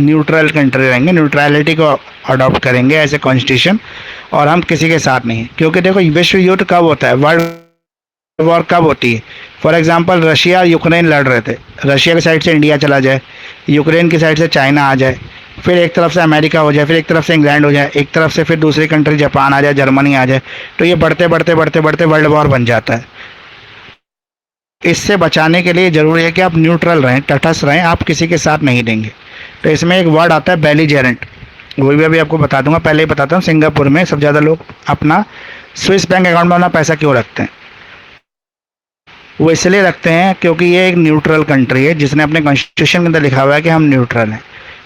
न्यूट्रल कंट्री रहेंगे, न्यूट्रलिटी को अडॉप्ट करेंगे एज ए कॉन्स्टिट्यूशन, और हम किसी के साथ नहीं। क्योंकि देखो, विश्व युद्ध कब होता है, वर्ल्ड वॉर कब होती है? फॉर एग्जांपल रशिया और यूक्रेन लड़ रहे थे, रशिया की साइड से इंडिया चला जाए, यूक्रेन की साइड से चाइना आ जाए, फिर एक तरफ से अमेरिका हो जाए, फिर एक तरफ से इंग्लैंड हो जाए, एक तरफ से फिर दूसरी कंट्री जापान आ जाए, जर्मनी आ जाए, तो ये बढ़ते बढ़ते बढ़ते बढ़ते वर्ल्ड वॉर बन जाता है। इससे बचाने के लिए ज़रूरी है कि आप न्यूट्रल रहें, तटस्थ रहें, आप किसी के साथ नहीं देंगे। तो इसमें एक वर्ड आता है बेलिजेरेंट, वही भी अभी आपको बता दूंगा। पहले ही बताता हूँ, सिंगापुर में सबसे ज़्यादा लोग अपना स्विस बैंक अकाउंट में अपना पैसा क्यों रखते हैं? वो इसलिए रखते हैं क्योंकि ये एक न्यूट्रल कंट्री है, जिसने अपने कॉन्स्टिट्यूशन के अंदर लिखा हुआ है कि हम न्यूट्रल हैं।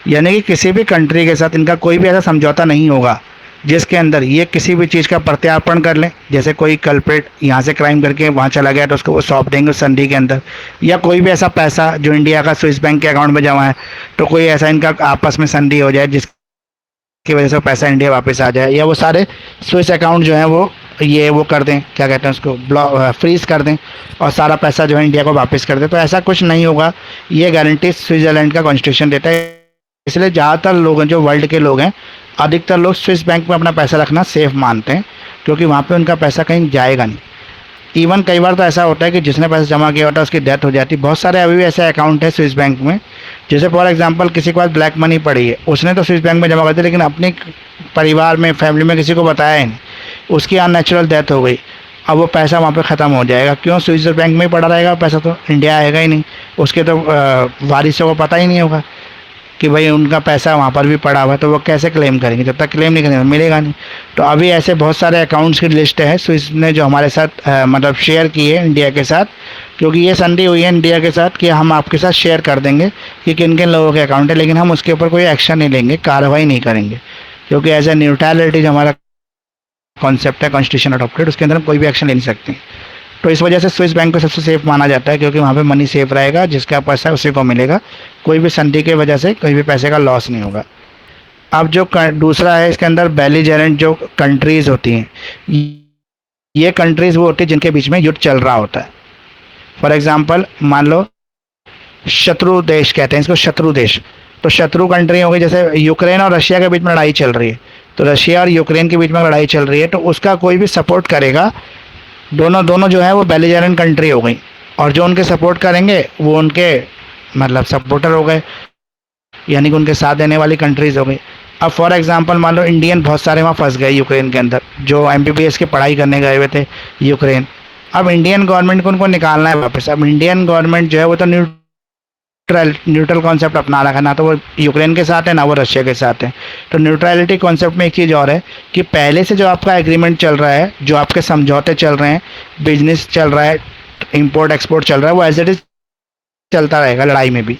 यानी कि किसी भी कंट्री के साथ इनका कोई भी ऐसा समझौता नहीं होगा जिसके अंदर ये किसी भी चीज़ का प्रत्यार्पण कर लें, जैसे कोई कल्प्रिट यहाँ से क्राइम करके वहाँ चला गया तो उसको वो सौंप देंगे उस संधि के अंदर, या कोई भी ऐसा पैसा जो इंडिया का स्विस बैंक के अकाउंट में जमा है तो कोई ऐसा इनका आपस में संधि हो जाए जिसकी वजह से वो पैसा इंडिया वापस आ जाए, या वो सारे स्विस अकाउंट जो हैं वो कर दें, क्या कहते हैं उसको, फ्रीज कर दें और सारा पैसा जो है इंडिया को वापस कर दें। तो ऐसा कुछ नहीं होगा, ये गारंटी स्विट्ज़रलैंड का कॉन्स्टिट्यूशन देता है। इसलिए ज़्यादातर लोग जो वर्ल्ड के लोग हैं, अधिकतर लोग स्विस बैंक में अपना पैसा रखना सेफ मानते हैं, क्योंकि वहाँ पे उनका पैसा कहीं जाएगा नहीं। इवन कई बार तो ऐसा होता है कि जिसने पैसा जमा किया होता है उसकी डेथ हो जाती है। बहुत सारे अभी भी ऐसे अकाउंट है स्विस बैंक में, जैसे फॉर एग्जांपल किसी के पास ब्लैक मनी पड़ी है, उसने तो स्विस बैंक में जमा कर दी लेकिन अपने परिवार में, फैमिली में किसी को बताया ही नहीं, उसकी अननेचुरल डेथ हो गई। अब वो पैसा वहाँ पे ख़त्म हो जाएगा, क्यों? स्विस बैंक में ही पड़ा रहेगा पैसा, तो इंडिया आएगा ही नहीं। उसके तो वारिसों को पता ही नहीं होगा कि भाई उनका पैसा वहाँ पर भी पड़ा हुआ है, तो वो कैसे क्लेम करेंगे? जब तक क्लेम नहीं करेंगे मिलेगा नहीं। तो अभी ऐसे बहुत सारे अकाउंट्स की लिस्ट है स्विस ने जो हमारे साथ मतलब शेयर की है इंडिया के साथ, क्योंकि ये संधि हुई है इंडिया के साथ कि हम आपके साथ शेयर कर देंगे कि किन किन लोगों के अकाउंट है, लेकिन हम उसके ऊपर कोई एक्शन नहीं लेंगे, कार्रवाई नहीं करेंगे, क्योंकि एज ए न्यूट्रलिटी जो हमारा कॉन्सेप्ट है कॉन्स्टिट्यूशन अडॉप्टेड, उसके अंदर हम कोई भी एक्शन ले नहीं सकते। तो इस वजह से स्विस बैंक को सबसे सेफ माना जाता है, क्योंकि वहाँ पे मनी सेफ रहेगा, जिसका पैसा है उसी को मिलेगा, कोई भी संधि की वजह से कोई भी पैसे का लॉस नहीं होगा। अब जो दूसरा है इसके अंदर बेलिजेरेंट जो कंट्रीज़ होती हैं, ये कंट्रीज़ वो होती है जिनके बीच में युद्ध चल रहा होता है। फॉर एग्ज़ाम्पल मान लो शत्रु देश कहते हैं इसको, शत्रु देश। तो शत्रु कंट्री हो गई, जैसे यूक्रेन और रशिया के बीच में लड़ाई चल रही है, तो रशिया और यूक्रेन के बीच में लड़ाई चल रही है, तो उसका कोई भी सपोर्ट करेगा, दोनों जो है वो बेलिजेरेंट कंट्री हो गई, और जो उनके सपोर्ट करेंगे वो उनके मतलब सपोर्टर हो गए, यानी कि उनके साथ देने वाली कंट्रीज़ हो गई। अब फॉर एग्जांपल मान लो इंडियन बहुत सारे वहाँ फंस गए यूक्रेन के अंदर, जो MBBS की पढ़ाई करने गए हुए थे यूक्रेन। अब इंडियन गवर्नमेंट को उनको निकालना है वापस। अब इंडियन गवर्नमेंट जो है वो तो न्यूट्रल कॉन्सेप्ट अपना रखा, ना तो वो यूक्रेन के साथ है ना वो रशिया के साथ है। तो न्यूट्रलिटी कॉन्सेप्ट में एक चीज़ और है कि पहले से जो आपका एग्रीमेंट चल रहा है, जो आपके समझौते चल रहे हैं, बिजनेस चल रहा है, इंपोर्ट एक्सपोर्ट चल रहा है, वो एज इट इज चलता रहेगा लड़ाई में भी,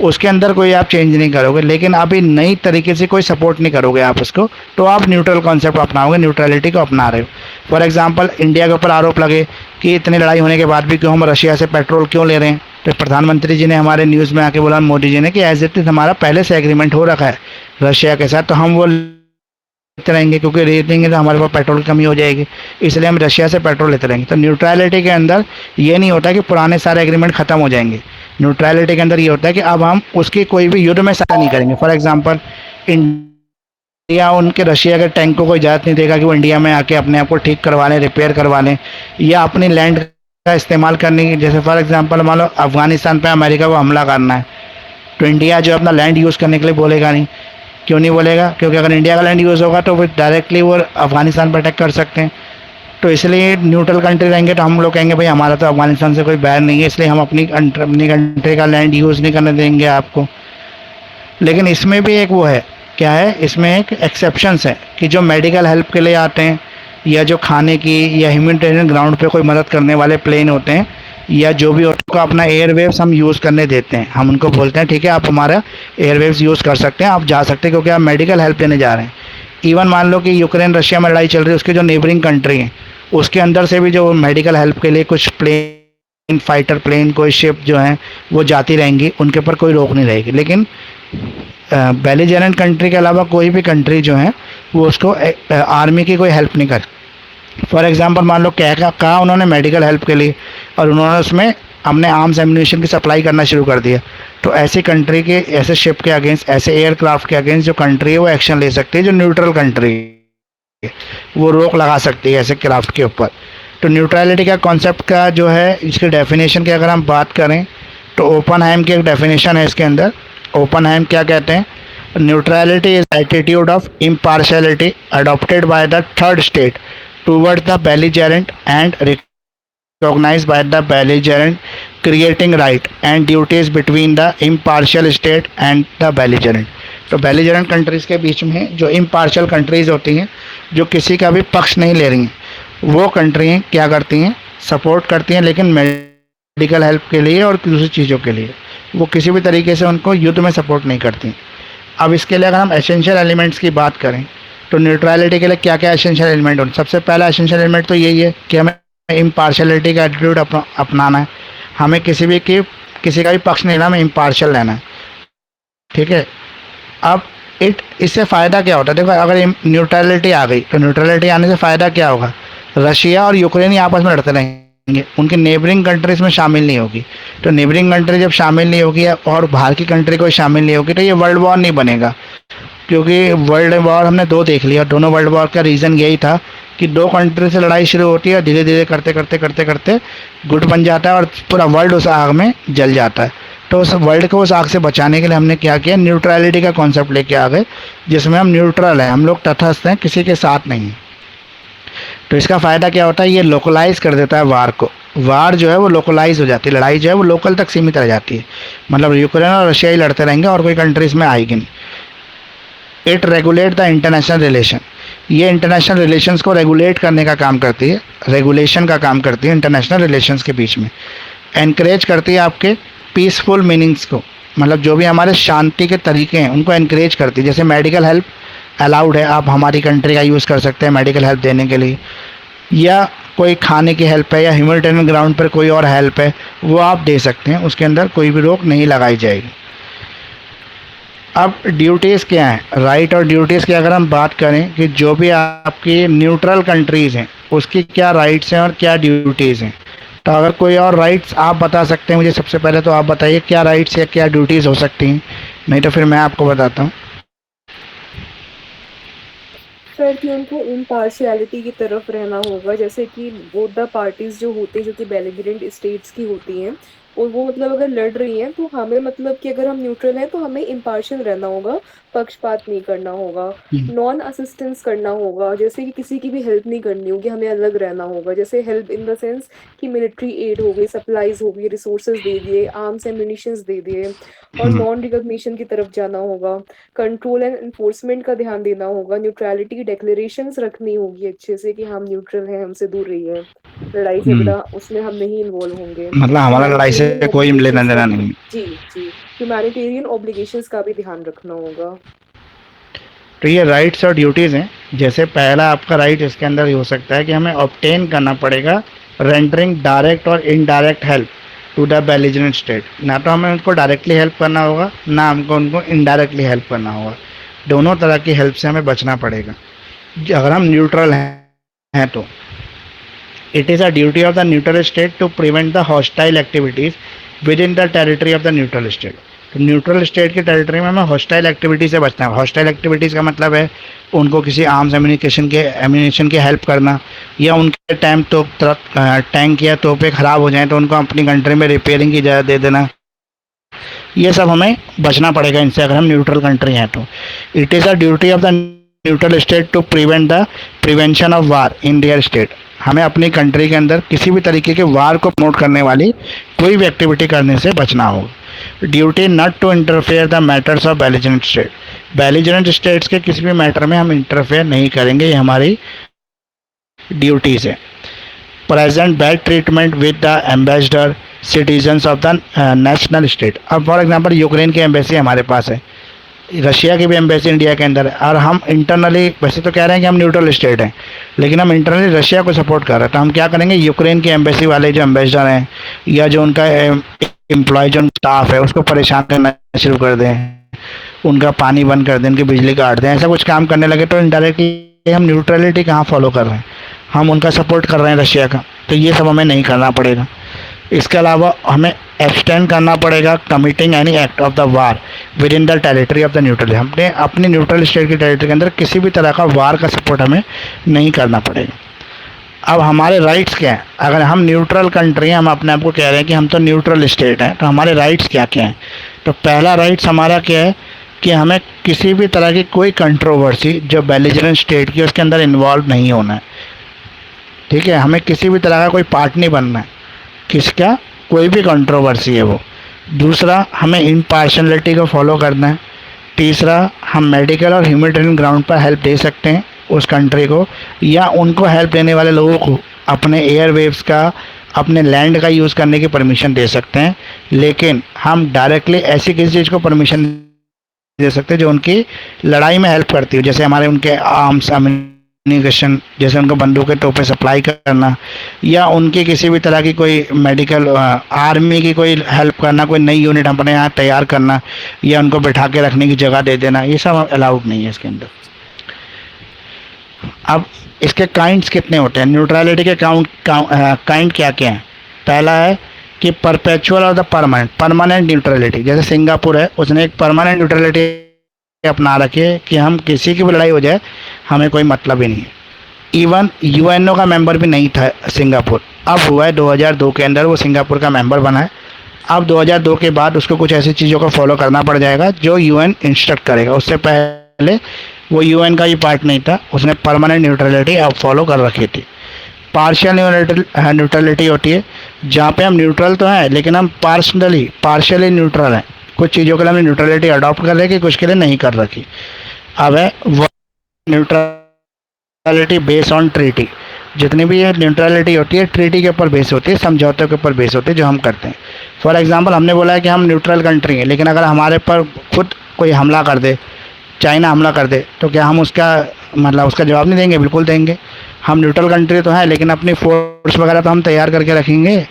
उसके अंदर कोई आप चेंज नहीं करोगे। लेकिन अभी नई तरीके से कोई सपोर्ट नहीं करोगे आप उसको, तो आप न्यूट्रल कॉन्सेप्ट अपनाओगे, न्यूट्रलिटी को अपना रहे हो। फॉर एग्जांपल इंडिया के ऊपर आरोप लगे कि इतनी लड़ाई होने के बाद भी क्यों हम रशिया से पेट्रोल क्यों ले रहे हैं, तो प्रधानमंत्री जी ने हमारे न्यूज़ में आके बोला, मोदी जी ने, कि एज इट इज हमारा पहले से एग्रीमेंट हो रखा है रशिया के साथ, तो हम वो लेते रहेंगे, क्योंकि रेटिंग तो हमारे पास पेट्रोल की कमी हो जाएगी, इसलिए हम रशिया से पेट्रोल लेते रहेंगे। तो न्यूट्रलिटी के अंदर ये नहीं होता कि पुराने सारे एग्रीमेंट ख़त्म हो जाएंगे। न्यूट्रलिटी के अंदर ये होता है कि अब हम उसकी कोई भी युद्ध में सहायता नहीं करेंगे। फॉर एग्जांपल इंडिया उनके रशिया के टैंक को कोई इजाज़त नहीं देगा कि वो इंडिया में आके अपने आप को ठीक करवा लें, रिपेयर करवा लें, या अपनी लैंड का इस्तेमाल करने की। जैसे फॉर एग्जांपल मान लो अफगानिस्तान पे अमेरिका को हमला करना है, तो इंडिया जो अपना लैंड यूज़ करने के लिए बोलेगा नहीं। क्यों नहीं बोलेगा? क्योंकि अगर इंडिया का लैंड यूज़ होगा तो वो डायरेक्टली वो अफगानिस्तान पर अटैक कर सकते हैं। तो इसलिए न्यूट्रल कंट्री रहेंगे तो हम लोग कहेंगे भाई हमारा तो अफगानिस्तान से कोई बैर नहीं है, इसलिए हम अपनी कंट्री का लैंड यूज़ नहीं करने देंगे आपको। लेकिन इसमें भी एक वो है, क्या है, इसमें एक एक्सेप्शंस है कि जो मेडिकल हेल्प के लिए आते हैं, या जो खाने की या ह्यूमैनिटेरियन ग्राउंड पे कोई मदद करने वाले प्लेन होते हैं, या जो भी होता है, अपना एयरवेव्स हम यूज़ करने देते हैं। हम उनको बोलते हैं ठीक है आप हमारा एयरवेव्स यूज़ कर सकते हैं, आप जा सकते हैं, क्योंकि आप मेडिकल हेल्प लेने जा रहे हैं। इवन मान लो कि यूक्रेन रशिया में लड़ाई चल रही है, उसके जो नेबरिंग कंट्री हैं उसके अंदर से भी जो मेडिकल हेल्प के लिए कुछ प्लेन, फाइटर प्लेन, कोई शिप जो हैं वो जाती रहेंगी, उनके ऊपर कोई रोक नहीं रहेगी। लेकिन बेलिजेरेंट कंट्री के अलावा कोई भी कंट्री जो है वो उसको आर्मी की कोई हेल्प नहीं करे। फॉर एग्जांपल मान लो क्या कहा उन्होंने मेडिकल हेल्प के लिए, और उन्होंने उसमें हमने आर्म्स एम्यूनिशन की सप्लाई करना शुरू कर दिया, तो ऐसी कंट्री के, ऐसे शिप के अगेंस्ट, ऐसे एयरक्राफ्ट के अगेंस्ट जो कंट्री है वो एक्शन ले सकती है, जो न्यूट्रल कंट्री है वो रोक लगा सकती है ऐसे क्राफ्ट के ऊपर। तो न्यूट्रलिटी का कॉन्सेप्ट का जो है, इसकी डेफिनेशन की अगर हम बात करें तो ओपनहाइम की एक डेफिनेशन है इसके अंदर। ओपनहाइम क्या कहते हैं? Neutrality is attitude of impartiality adopted by the third state towards the belligerent and recognized by the belligerent, creating right and duties between the impartial state and the belligerent। तो belligerent countries के बीच में जो impartial countries होती हैं, जो किसी का भी पक्ष नहीं ले रही हैं, वो कंट्री क्या करती हैं? सपोर्ट करती हैं, लेकिन मेडिकल हेल्प के लिए और दूसरी चीज़ों के लिए। वो किसी भी तरीके से उनको युद्ध में सपोर्ट नहीं करती। अब इसके लिए अगर हम एसेंशियल एलिमेंट्स की बात करें तो न्यूट्रलिटी के लिए क्या क्या एसेंशियल एलिमेंट होने, सबसे पहला एसेंशियल एलिमेंट तो यही है कि हमें इम्पार्शलिटी का एटीट्यूड अपनाना है। हमें किसी का भी पक्ष नहीं लेना, हमें इम्पार्शल रहना है। ठीक है। अब इससे फ़ायदा क्या होता है, देखो अगर न्यूट्रलिटी आ गई तो न्यूट्रलिटी आने से फ़ायदा क्या होगा, रशिया और यूक्रेन ही आपस में लड़ते रहेंगे, उनकी नेबरिंग कंट्रीज में शामिल नहीं होगी। तो नेबरिंग कंट्री जब शामिल नहीं होगी और बाहर की कंट्री कोई शामिल नहीं होगी तो ये वर्ल्ड वॉर नहीं बनेगा, क्योंकि वर्ल्ड वॉर हमने 2 देख लिया। दोनों वर्ल्ड वॉर का रीज़न यही था कि 2 कंट्री से लड़ाई शुरू होती है, धीरे धीरे करते करते करते करते गुट बन जाता है और पूरा वर्ल्ड उस आग में जल जाता है। तो उस वर्ल्ड को उस आग से बचाने के लिए हमने क्या किया, न्यूट्रलिटी का कॉन्सेप्ट लेके आ गए, जिसमें हम न्यूट्रल हैं, हम लोग तटस्थ हैं, किसी के साथ नहीं। तो इसका फ़ायदा क्या होता है, ये लोकलाइज कर देता है वार को। वार जो है वो लोकलाइज हो जाती है, लड़ाई जो है वो लोकल तक सीमित रह जाती है, मतलब यूक्रेन और रशिया ही लड़ते रहेंगे और कोई कंट्रीज में आएगी नहीं। It regulate the international relation, ये इंटरनेशनल रिलेशंस को रेगुलेट करने का काम करती है, रेगुलेशन का काम करती है इंटरनेशनल रिलेशंस के बीच में। एनकरेज करती है आपके पीसफुल मीनिंग्स को, मतलब जो भी हमारे शांति के तरीके हैं उनको एनकरेज करती है। जैसे मेडिकल हेल्प अलाउड है, आप हमारी कंट्री का यूज़ कर सकते हैं मेडिकल हेल्प देने के लिए, या कोई खाने की हेल्प है या ह्यूमैनिटेरियन ग्राउंड पर कोई और हेल्प है वो आप दे सकते हैं, उसके अंदर कोई भी रोक नहीं लगाई जाएगी। अब ड्यूटीज़ क्या हैं, राइट और ड्यूटीज़ की अगर हम बात करें कि जो भी आपकी न्यूट्रल कंट्रीज़ हैं उसकी क्या राइट्स हैं और क्या ड्यूटीज़ हैं, तो अगर कोई और राइट्स आप बता सकते हैं मुझे, सबसे पहले तो आप बताइए क्या राइट्स या क्या ड्यूटीज़ हो सकती हैं, नहीं तो फिर मैं आपको बताता हूँ। सर कि उनको इम्पार्शियलिटी की तरफ रहना होगा, जैसे कि बोथ द पार्टीज जो होती हैं जो कि बेलिगरेंट स्टेट्स की होती हैं, और वो मतलब अगर लड़ रही हैं तो हमें मतलब कि अगर हम न्यूट्रल हैं तो हमें इम्पार्शियल रहना होगा, पक्षपात नहीं करना होगा, नॉन असिस्टेंस करना होगा, जैसे कि किसी की भी हेल्प नहीं करनी होगी, हमें अलग रहना होगा। जैसे हेल्प इन द सेंस कि मिलिट्री एड हो गई, सप्लाईज हो गई, रिसोर्सेज दे दिए, आर्म्स एम्यूनिशंस दे दिए, और नॉन रिकॉग्निशन की तरफ जाना होगा। कंट्रोल एंड इन्फोर्समेंट का ध्यान देना होगा, न्यूट्रलिटी की डिक्लेरेशंस रखनी होगी अच्छे से कि हम न्यूट्रल हैं, हमसे दूर रहिए, लड़ाई झगड़ा उसमें हम नहीं इन्वॉल्व होंगे। मतलब हमारा लड़ाई से ह्यूमैनिटेरियन कोई लेना ऑब्लिगेशंस देना का, नहीं। जी जी, ह्यूमैनिटेरियन ऑब्लिगेशंस का भी ध्यान रखना होगा। तो ये राइट्स और ड्यूटीज़ हैं। जैसे पहला आपका राइट इसके अंदर ये हो सकता है कि हमें ऑब्टेन करना पड़ेगा रेंडरिंग डायरेक्ट और indirect help to the belligerent state, ना तो हमें उनको डायरेक्टली हेल्प करना होगा ना हमको उनको इनडायरेक्टली हेल्प करना होगा, दोनों तरह की हेल्प से हमें बचना पड़ेगा अगर हम न्यूट्रल हैं तो। It is a duty of the neutral state to prevent the hostile activities within the territory of the neutral state. तो न्यूट्रल स्टेट की टेरिटरी में हमें हॉस्टाइल एक्टिविटी से बचना है। हॉस्टाइल एक्टिविटीज़ का मतलब है उनको किसी आर्म्स एम्यूनिशन की हेल्प करना, या उनके टैंक या तोपें ख़राब हो जाएं तो उनको अपनी कंट्री में रिपेयरिंग की इजाज़त दे देना। ये सब हमें बचना पड़ेगा इनसे अगर हम न्यूट्रल कंट्री हैं तो। It is a duty of the neutral state to prevent the prevention of war in their state. हमें अपनी कंट्री के अंदर किसी भी तरीके के वार को प्रमोट करने वाली कोई भी एक्टिविटी करने से बचना होगा। Duty not to interfere the matters of belligerent state. Belligerent states के किसी भी मैटर में हम इंटरफेयर नहीं करेंगे, ये हमारी ड्यूटीज़ है। Present bad treatment with the ambassador citizens of the national state. अब फॉर एग्जांपल यूक्रेन की एम्बेसी हमारे पास है, रशिया की भी एम्बेसी इंडिया के अंदर है, और हम इंटरनली वैसे तो कह रहे हैं कि हम न्यूट्रल स्टेट हैं, लेकिन हम इंटरनली रशिया को सपोर्ट कर रहे हैं। तो हम क्या करेंगे, यूक्रेन की एम्बेसी वाले जो एम्बेसडर हैं या जो उनका एम्प्लॉय जो स्टाफ है उसको परेशान करना शुरू कर दें, उनका पानी बंद कर दें, उनकी बिजली काट दें, ऐसा कुछ काम करने लगे तो इनडायरेक्टली हम न्यूट्रलिटी कहाँ फॉलो कर रहे हैं, हम उनका सपोर्ट कर रहे हैं रशिया का। तो ये सब हमें नहीं करना पड़ेगा। इसके अलावा हमें एब्सटेन करना पड़ेगा committing any act of the war with in the territory of the neutral. हमने अपनी न्यूट्रल स्टेट की टेरिटरी के अंदर किसी भी तरह का वार का सपोर्ट हमें नहीं करना पड़ेगा। अब हमारे राइट्स क्या हैं, अगर हम न्यूट्रल कंट्री हैं, हम अपने आप को कह रहे हैं कि हम तो न्यूट्रल स्टेट हैं, तो हमारे राइट्स क्या क्या हैं। तो पहला राइट्स हमारा क्या है कि हमें किसी भी तरह की कोई कंट्रोवर्सी जो बेलिजरेंट स्टेट की उसके अंदर इन्वॉल्व नहीं होना है। ठीक है, हमें किसी भी तरह का कोई पार्ट नहीं बनना है, किसका कोई भी कंट्रोवर्सी है वो। दूसरा, हमें इम्पार्शलिटी को फॉलो करना है। तीसरा, हम मेडिकल और ह्यूमैनिटेरियन ग्राउंड पर हेल्प दे सकते हैं उस कंट्री को, या उनको हेल्प देने वाले लोगों को अपने एयरवेव्स का, अपने लैंड का यूज़ करने की परमिशन दे सकते हैं। लेकिन हम डायरेक्टली ऐसी किसी चीज़ को परमिशन दे सकते हैं जो उनकी लड़ाई में हेल्प करती हो, जैसे हमारे उनके आर्म्स अम्यूनिशन, जैसे उनको बंदूकें तोपें सप्लाई करना, या उनकी किसी भी तरह की कोई मेडिकल आर्मी की कोई हेल्प करना, कोई नई यूनिट अपने यहाँ तैयार करना, या उनको बैठा के रखने की जगह दे देना, ये सब अलाउड नहीं है इसके अंदर। अब इसके काइंड्स कितने होते हैं, न्यूट्रलिटी के काइंड क्या क्या हैं। पहला है कि परपेचुअल और द परमानेंट न्यूट्रलिटी। जैसे सिंगापुर है, उसने एक परमानेंट न्यूट्रलिटी अपना रखी है कि हम किसी की भी लड़ाई हो जाए हमें कोई मतलब ही नहीं है। इवन यूएनओ का मेंबर भी नहीं था सिंगापुर, अब हुआ है 2002 के अंदर वो सिंगापुर का मेंबर बना है। अब 2002 के बाद उसको कुछ ऐसी चीज़ों को फॉलो करना पड़ जाएगा जो यूएन इंस्ट्रक्ट करेगा। उससे पहले वो यूएन का ही पार्ट नहीं था, उसने परमानेंट न्यूट्रलिटी अब फॉलो कर रखी थी। पार्शियल न्यूट्रलिटी होती है जहाँ पे हम न्यूट्रल तो हैं लेकिन हम पार्शियली न्यूट्रल हैं। कुछ चीज़ों के लिए हमने न्यूट्रलिटी अडॉप्ट कर रखी, कुछ के लिए नहीं कर रखी। अब है वो न्यूट्रलिटी बेस्ड ऑन ट्रीटी। जितनी भी ये न्यूट्रलिटी होती है ट्रीटी के ऊपर बेस होती है, समझौते के ऊपर बेस होती है जो हम करते हैं। फॉर एग्जांपल हमने बोला है कि हम न्यूट्रल कंट्री हैं, लेकिन अगर हमारे पर खुद कोई हमला कर दे, चाइना हमला कर दे, तो क्या हम उसका जवाब नहीं देंगे? बिल्कुल देंगे। हम न्यूट्रल कंट्री तो हैं लेकिन अपनी फोर्स वगैरह तो हम तैयार करके रखेंगे,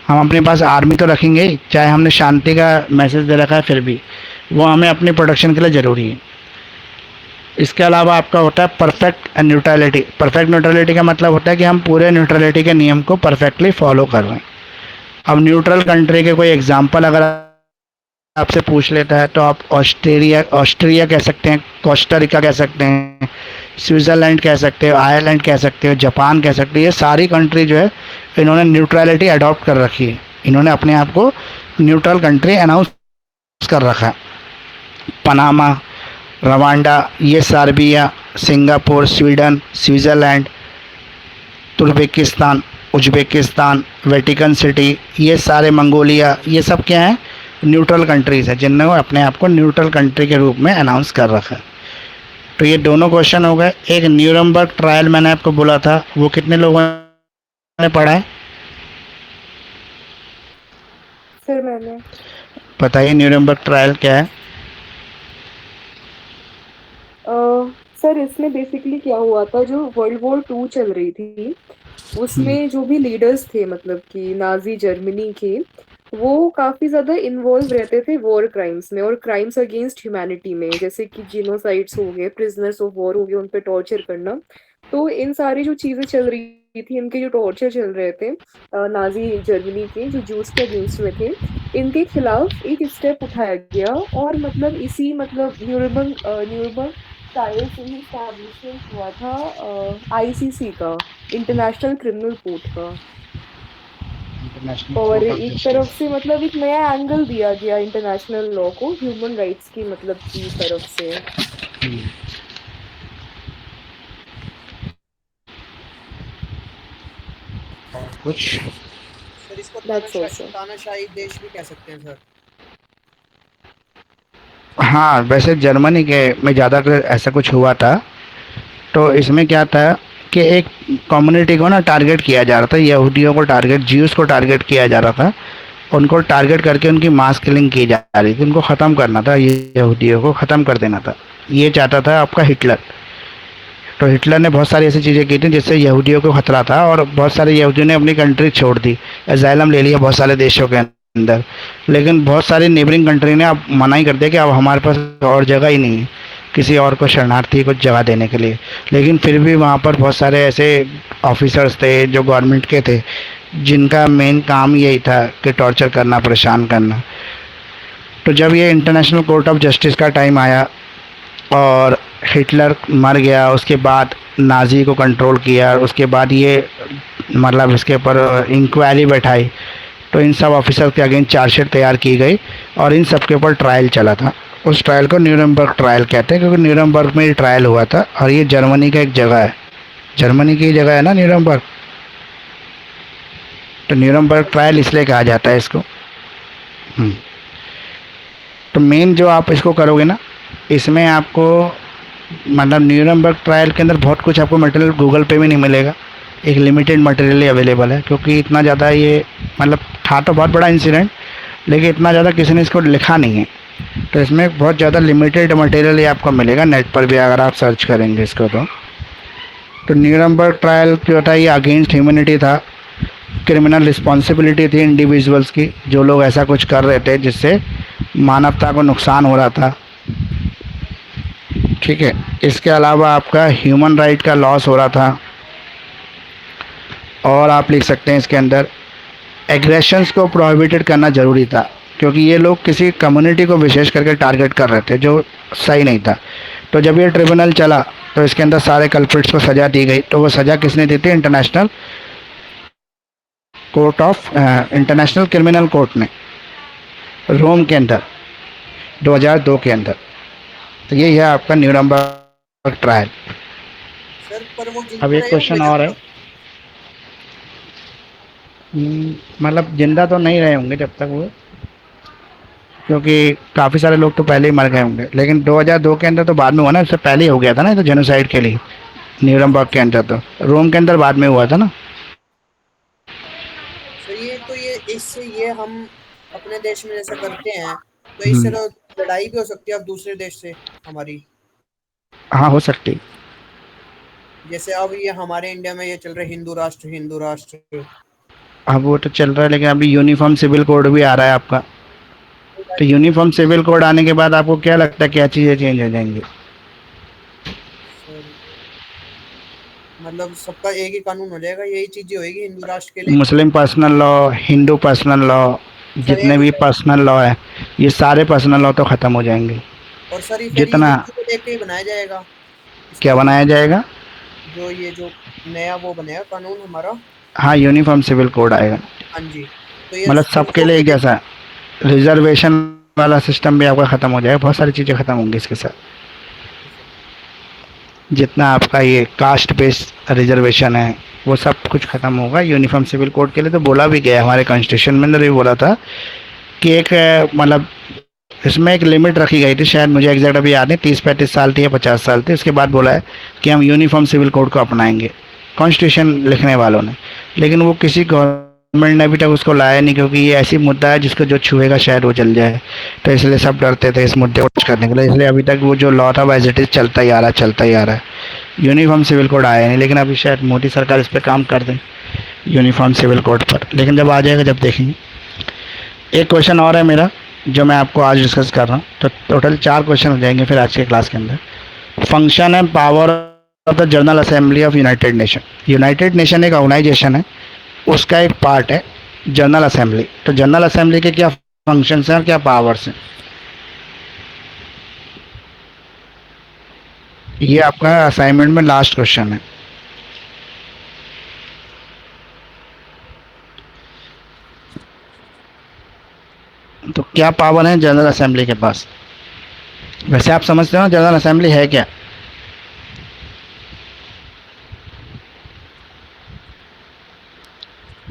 हम अपने पास आर्मी तो रखेंगे ही, चाहे हमने शांति का मैसेज दे रखा है फिर भी वो हमें अपनी प्रोटेक्शन के लिए ज़रूरी है। इसके अलावा आपका होता है परफेक्ट न्यूट्रलिटी। परफेक्ट न्यूट्रलिटी का मतलब होता है कि हम पूरे न्यूट्रलिटी के नियम को परफेक्टली फॉलो कर रहे हैं। अब न्यूट्रल कंट्री के कोई एग्जांपल अगर आपसे पूछ लेता है तो आप ऑस्ट्रिया कह सकते हैं, कोस्टारिका कह सकते हैं, स्विट्ज़रलैंड कह सकते हो, आयरलैंड कह सकते हो, जापान कह सकते हो। ये सारी कंट्री जो है इन्होंने न्यूट्रलिटी अडॉप्ट कर रखी है, इन्होंने अपने आप को न्यूट्रल कंट्री अनाउंस कर रखा है। पनामा, रवांडा, ये Serbia, Singapore, Sweden, Switzerland, Turkmenistan, Uzbekistan, Vatican city, ये सारे मंगोलिया, ये सब क्या हैं? न्यूट्रल कंट्रीज़ है जिन्होंने अपने आप को न्यूट्रल कंट्री के रूप में अनाउंस कर रखा है। तो ये दोनों क्वेश्चन हो गए। एक न्यूरम्बर्ग ट्रायल मैंने आपको बोला था, वो कितने लोगों ने पढ़ा है? सर मैंने। बताइए न्यूरम्बर्ग ट्रायल क्या है? सर इसमें बेसिकली क्या हुआ था, जो वर्ल्ड वॉर 2 चल रही थी उसमें जो भी लीडर्स थे मतलब कि नाजी जर्मनी के, वो काफी ज्यादा इन्वॉल्व रहते थे वॉर क्राइम्स में और क्राइम्स अगेंस्ट ह्यूमैनिटी में, जैसे कि जीनोसाइड्स हो गए, प्रिजनर्स ऑफ वॉर हो गए, उन पे टॉर्चर करना। तो इन सारी जो चीजें चल रही थी, इनके जो टॉर्चर चल रहे थे नाजी जर्मनी के जो जूस के अगेंस्ट में थे, इनके खिलाफ एक स्टेप उठाया गया और मतलब इसी मतलब न्यूरम्बर्ग ट्रायल से ही एस्टैब्लिशमेंट हुआ था आईसीसी का, इंटरनेशनल क्रिमिनल कोर्ट का। और एक तरफ से मतलब एक नया एंगल दिया गया इंटरनेशनल लॉ को ह्यूमन राइट्स की मतलब की तरफ से। कुछ सर इसको That's also. तानाशाही देश भी कह सकते हैं सर। हाँ, वैसे जर्मनी के में ज़्यादा ऐसा कुछ हुआ था। तो इसमें क्या था कि एक कम्युनिटी को ना टारगेट किया जा रहा था, यहूदियों को टारगेट, ज्यूस को टारगेट किया जा रहा था, उनको टारगेट करके उनकी मास किलिंग की जा रही थी, उनको ख़त्म करना था, ये यहूदियों को ख़त्म कर देना था। ये चाहता था आपका हिटलर। तो हिटलर ने बहुत सारी ऐसी चीज़ें की थी जिससे यहूदियों को खतरा था और बहुत सारे यहूदियों ने अपनी कंट्री छोड़ दी, एजाइलम ले लिया बहुत सारे देशों के अंदर। लेकिन बहुत सारी नेबरिंग कंट्री ने अब मना ही कर दिया कि अब हमारे पास और जगह ही नहीं है किसी और को शरणार्थी को जगह देने के लिए। लेकिन फिर भी वहाँ पर बहुत सारे ऐसे ऑफिसर्स थे जो गवर्नमेंट के थे जिनका मेन काम यही था कि टॉर्चर करना, परेशान करना। तो जब ये इंटरनेशनल कोर्ट ऑफ जस्टिस का टाइम आया और हिटलर मर गया, उसके बाद नाजी को कंट्रोल किया, उसके बाद ये मतलब इसके ऊपर इंक्वायरी बैठाई, तो इन सब ऑफिसर के अगेंस्ट चार्जशीट तैयार की गई और इन सब के ऊपर ट्रायल चला था। उस ट्रायल को न्यूरम्बर्ग ट्रायल कहते हैं क्योंकि न्यूरम्बर्ग में ये ट्रायल हुआ था और ये जर्मनी का एक जगह है, जर्मनी की जगह है ना न्यूरम्बर्ग, तो न्यूरम्बर्ग ट्रायल इसलिए कहा जाता है इसको। तो मेन जो आप इसको करोगे ना, इसमें आपको मतलब न्यूरम्बर्ग ट्रायल के अंदर बहुत कुछ आपको मटेरियल गूगल पे भी नहीं मिलेगा, एक लिमिटेड मटेरियल ही अवेलेबल है क्योंकि इतना ज़्यादा ये मतलब था तो बहुत बड़ा इंसिडेंट, लेकिन इतना ज़्यादा किसी ने इसको लिखा नहीं है। तो इसमें बहुत ज़्यादा लिमिटेड मटेरियल ही आपको मिलेगा नेट पर भी अगर आप सर्च करेंगे इसको तो न्यूरम्बर्ग ट्रायल जो था ये अगेंस्ट ह्यूमैनिटी था, क्रिमिनल रिस्पॉन्सिबिलिटी थी इंडिविजुअल्स की, जो लोग ऐसा कुछ कर रहे थे जिससे मानवता को नुकसान हो रहा था। ठीक है, इसके अलावा आपका ह्यूमन राइट का लॉस हो रहा था। और आप लिख सकते हैं इसके अंदर एग्रेशंस को प्रोहिबिटेड करना ज़रूरी था, क्योंकि ये लोग किसी कम्युनिटी को विशेष करके टारगेट कर रहे थे जो सही नहीं था। तो जब ये ट्रिब्यूनल चला तो इसके अंदर सारे कल्प्रिट्स को सज़ा दी गई। तो वो सज़ा किसने दी थी? इंटरनेशनल क्रिमिनल कोर्ट ने, रोम के अंदर 2002 के अंदर। तो ये है आपका न्यूरम्बर्ग ट्रायल। सर पर वो अब एक क्वेश्चन और है, मतलब जिंदा तो नहीं रहे होंगे जब तक वो, क्योंकि काफ़ी सारे लोग तो पहले ही मर गए होंगे, लेकिन 2002 के अंदर तो बाद में हुआ ना, उससे पहले ही हो गया था ना तो जेनोसाइड के लिए न्यूरम्बर्ग के अंदर, तो रोम के अंदर बाद में हुआ था ना। ये इससे ये हम अपने देश में जैसा करते हैं तो इससे तो लड़ाई भी हो सकती है अब दूसरे देश से हमारी। हाँ हो सकती। जैसे अब ये हमारे इंडिया में ये चल रहा है हिंदू राष्ट्र। अब वो तो चल रहा है, लेकिन अभी यूनिफॉर्म सिविल कोड भी आ रहा है आपका। तो यूनिफॉर्म सिविल कोड आने के बाद आपको क्या लगता है क्या चीज़ें चेंज हो जाएंगी? मतलब सबका एक ही कानून हो जाएगा, यही चीजें होगी हिंदू राष्ट्र के लिए। मुस्लिम personal law, Hindu personal law, जितने भी पर्सनल लॉ है ये सारे पर्सनल लॉ तो ख़त्म हो जाएंगे। और सर ये जितना देख के बनाया जाएगा। क्या बनाया जाएगा? जो ये जो नया वो बनेगा कानून हमारा। हाँ, यूनिफॉर्म सिविल कोड आएगा। हाँ जी, तो ये मतलब सबके लिए एक जैसा। रिजर्वेशन वाला सिस्टम भी आपका ख़त्म हो जाएगा, बहुत सारी चीज़ें ख़त्म होंगी इसके साथ। जितना आपका ये कास्ट बेस्ड रिजर्वेशन है वो सब कुछ ख़त्म होगा यूनिफॉर्म सिविल कोड के लिए। तो बोला भी गया हमारे कॉन्स्टिट्यूशन में, भी बोला था कि एक मतलब इसमें एक लिमिट रखी गई थी, शायद मुझे एग्जैक्ट अभी याद नहीं, 30-35 साल थी या 50 साल थी। उसके बाद बोला है कि हम यूनिफॉर्म सिविल कोड को अपनाएंगे, कॉन्स्टिट्यूशन लिखने वालों ने। लेकिन वो किसी गवर्नमेंट ने अभी तक उसको लाया नहीं, क्योंकि ये ऐसी मुद्दा है जिसको जो छुएगा शायद वो जल जाए। तो इसलिए सब डरते थे इस मुद्दे को कुछ करने के लिए, इसलिए अभी तक वो जो लॉ था वो एज इट इज़ चलता ही आ रहा है। यूनिफॉर्म सिविल कोड आया नहीं, लेकिन अभी शायद मोदी सरकार इस पर काम कर दें यूनिफॉर्म सिविल कोड पर। लेकिन जब आ जाएगा जब देखेंगे। एक क्वेश्चन और है मेरा जो मैं आपको आज डिस्कस कर रहा हूँ, तो टोटल 4 क्वेश्चन हो जाएंगे फिर आज के क्लास के अंदर। Function and power of the general assembly of United nation. United nation एक ऑर्गेनाइजेशन है, उसका एक पार्ट है जनरल असेंबली। तो जनरल असेंबली के क्या फंक्शंस हैं और क्या पावर्स हैं, ये आपका असाइनमेंट में लास्ट क्वेश्चन है। तो क्या पावर है जनरल असेंबली के पास? वैसे आप समझते हो जनरल असेंबली है क्या?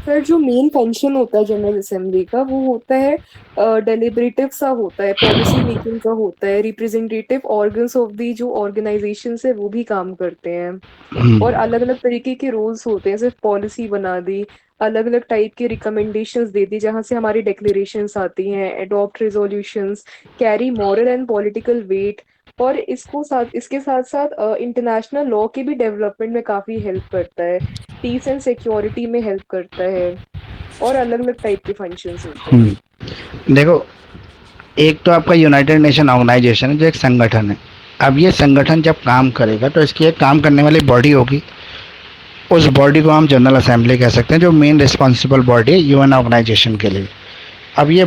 सर जो मेन फंक्शन होता है जनरल असेंबली का वो होता है डेलिब्रेटिव सा होता है, पॉलिसी मेकिंग का होता है, रिप्रेजेंटेटिव ऑर्गन्स ऑफ दी जो ऑर्गेनाइजेशन है वो भी काम करते हैं। और अलग अलग तरीके के रोल्स होते हैं, सिर्फ पॉलिसी बना दी, अलग अलग टाइप के रिकमेंडेशंस दे दी, जहाँ से हमारी डिक्लेरेशंस आती हैं, adopt resolutions, carry moral and political weight. और इसके साथ साथ इंटरनेशनल लॉ के भी डेवलपमेंट में काफी हेल्प करता है, पीस एंड सिक्योरिटी में हेल्प करता है, और अलग अलग टाइप के फंक्शंस होते हैं। देखो, एक तो आपका यूनाइटेड नेशन ऑर्गेनाइजेशन है जो एक संगठन है। अब ये संगठन जब काम करेगा तो इसकी एक काम करने वाली बॉडी होगी, उस बॉडी को हम जनरल असेंबली कह सकते हैं, जो मेन रिस्पॉन्सिबल बॉडी है यूएन ऑर्गेनाइजेशन के लिए। अब ये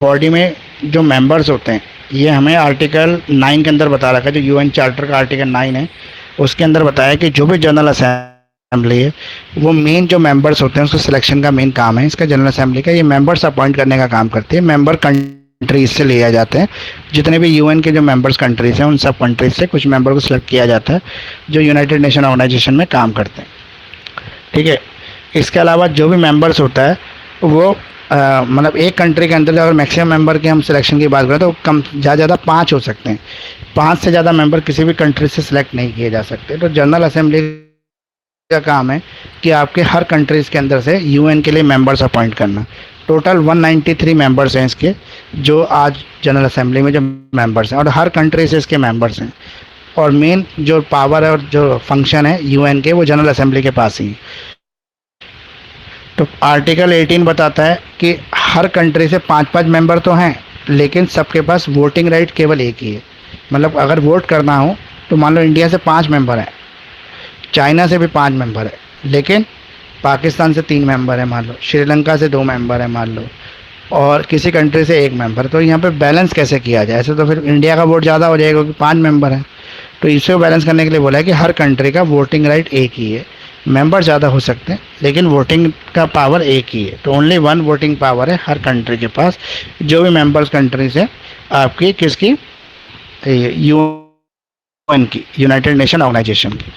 बॉडी में जो मेंबर्स होते हैं ये हमें आर्टिकल 9 के अंदर बता रखा है, जो यूएन चार्टर का आर्टिकल 9 है उसके अंदर बताया कि जो भी जनरल असेंबली है वो मेन जो मेंबर्स होते हैं उसको सिलेक्शन का मेन काम है इसका जनरल असेंबली का। ये मेंबर्स अपॉइंट करने का काम करती है, मेंबर कंट्रीज से लिए जाते हैं। जितने भी यूएन के जो मेंबर्स कंट्रीज हैं उन सब कंट्रीज से कुछ मेंबर को सिलेक्ट किया जाता है जो यूनाइटेड नेशन ऑर्गेनाइजेशन में काम करते हैं। ठीक है, इसके अलावा जो भी मेंबर्स होता है वो मतलब एक कंट्री के अंदर अगर मैक्सिमम मेंबर की हम सिलेक्शन की बात करें तो कम ज़्यादा 5 हो सकते हैं। 5 से ज़्यादा मेंबर किसी भी कंट्री से सिलेक्ट नहीं किए जा सकते। तो जनरल असेंबली का काम है कि आपके हर कंट्रीज़ के अंदर से यूएन के लिए मेंबर्स अपॉइंट करना। टोटल 193 मेंबर्स हैं इसके, जो आज जनरल असेंबली में जो मेंबर्स हैं, और हर कंट्री से इसके मेंबर्स हैं। और मेन जो पावर है और जो फंक्शन है यूएन के, वो जनरल असेंबली के पास ही है। तो आर्टिकल 18 बताता है कि हर कंट्री से 5-5 मेंबर तो हैं, लेकिन सबके पास वोटिंग राइट केवल एक ही है। मतलब अगर वोट करना हो तो मान लो इंडिया से 5 मेंबर हैं, चाइना से भी 5 मेंबर है, लेकिन पाकिस्तान से 3 मेंबर है मान लो, श्रीलंका से 2 मेंबर है मान लो, और किसी कंट्री से 1 मेंबर। तो यहाँ पे बैलेंस कैसे किया जाए? ऐसे तो फिर इंडिया का वोट ज़्यादा हो जाएगा क्योंकि 5 मेंबर हैं। तो इसे बैलेंस करने के लिए बोला है कि हर कंट्री का वोटिंग राइट एक ही है। मेंबर ज़्यादा हो सकते हैं लेकिन वोटिंग का पावर एक ही है। तो ओनली वन वोटिंग पावर है हर कंट्री के पास, जो भी मेंबर्स कंट्रीज है आपकी, किसकी? यूएन की, यूनाइटेड नेशन ऑर्गेनाइजेशन की।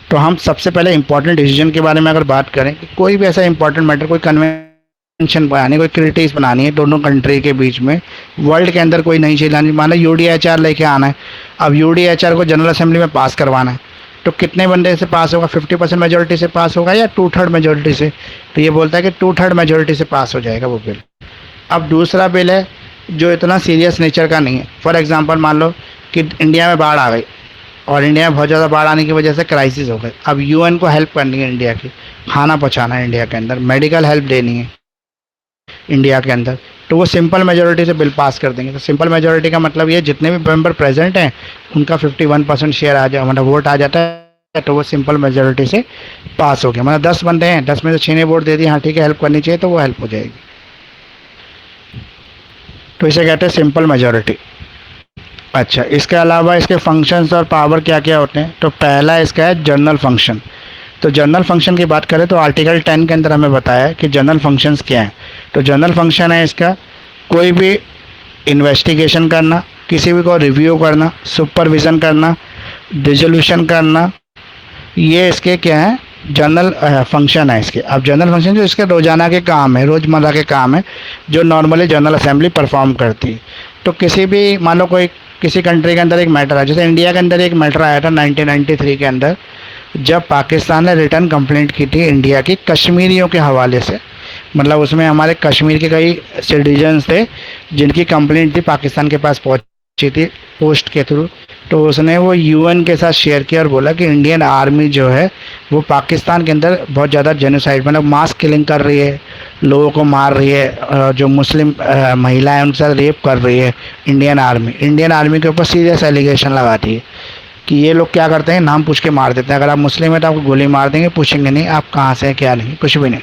तो हम सबसे पहले इंपॉर्टेंट डिसीजन के बारे में अगर बात करें कि कोई भी ऐसा इंपॉर्टेंट मैटर, कोई कन्वेंशन बनानी, कोई ट्रीटीज बनानी है दोनों कंट्री के बीच में, वर्ल्ड के अंदर कोई नई चीज लानी, माना यूडीएचआर लेके आना है। अब यूडीएचआर को जनरल असेंबली में पास करवाना है, तो कितने बंदे से पास होगा? 50% मेजोरिटी से पास होगा या 2/3 मेजोरिटी से? तो ये बोलता है कि 2/3 मेजोरिटी से पास हो जाएगा वो बिल। अब दूसरा बिल है जो इतना सीरियस नेचर का नहीं है। फॉर एग्जांपल मान लो कि इंडिया में बाढ़ आ गई और इंडिया में बहुत ज़्यादा बाढ़ आने की वजह से क्राइसिस हो गई। अब यूएन को हेल्प करनी है इंडिया की, खाना पहुँचाना है इंडिया के अंदर, मेडिकल हेल्प देनी है इंडिया के अंदर, तो वो सिंपल मेजोरिटी से बिल पास कर देंगे। तो सिंपल मेजोरिटी का मतलब ये, जितने भी मेंबर प्रेजेंट हैं उनका 51% शेयर आ जाए, मतलब वोट आ जाता है, तो वो सिंपल मेजोरिटी से पास हो गया। मतलब 10 बंदे हैं, 10 में से 6 ने वोट दे दिया, हाँ ठीक है हेल्प करनी चाहिए, तो वो हेल्प हो जाएगी। तो इसे कहते हैं सिंपल मेजोरिटी। अच्छा, इसके अलावा इसके फंक्शंस और पावर क्या क्या होते हैं? तो पहला इसका है जनरल फंक्शन। तो जनरल फंक्शन की बात करें तो आर्टिकल 10 के अंदर हमें बताया है कि जनरल फंक्शंस क्या हैं। तो जनरल फंक्शन है इसका कोई भी इन्वेस्टिगेशन करना, किसी भी को रिव्यू करना, सुपरविज़न करना, डिसोल्यूशन करना, ये इसके क्या है? जनरल फंक्शन है इसके। अब जनरल फंक्शन जो इसके रोज़ाना के काम है, रोज़मर्रा के काम है, जो नॉर्मली जनरल असेंबली परफॉर्म करती है। तो किसी भी, मान लो कोई किसी कंट्री के अंदर एक मैटर है, जैसे इंडिया के अंदर एक मैटर आया था 1993 के अंदर, जब पाकिस्तान ने रिटर्न कंप्लेंट की थी इंडिया की कश्मीरियों के हवाले से। मतलब उसमें हमारे कश्मीर के कई सिटीजन्स थे जिनकी कंप्लेंट थी पाकिस्तान के पास पहुंची थी पोस्ट के थ्रू। तो उसने वो यूएन के साथ शेयर किया और बोला कि इंडियन आर्मी जो है वो पाकिस्तान के अंदर बहुत ज़्यादा जेनोसाइड, मतलब मास किलिंग कर रही है, लोगों को मार रही है, जो मुस्लिम महिलाएं उनके साथ रेप कर रही है इंडियन आर्मी के ऊपर सीरियस एलिगेशन लगाती है कि ये लोग क्या करते हैं, नाम पूछ के मार देते हैं। अगर आप मुस्लिम हैं तो आपको गोली मार देंगे, पूछेंगे नहीं आप कहाँ से हैं, क्या नहीं, कुछ भी नहीं।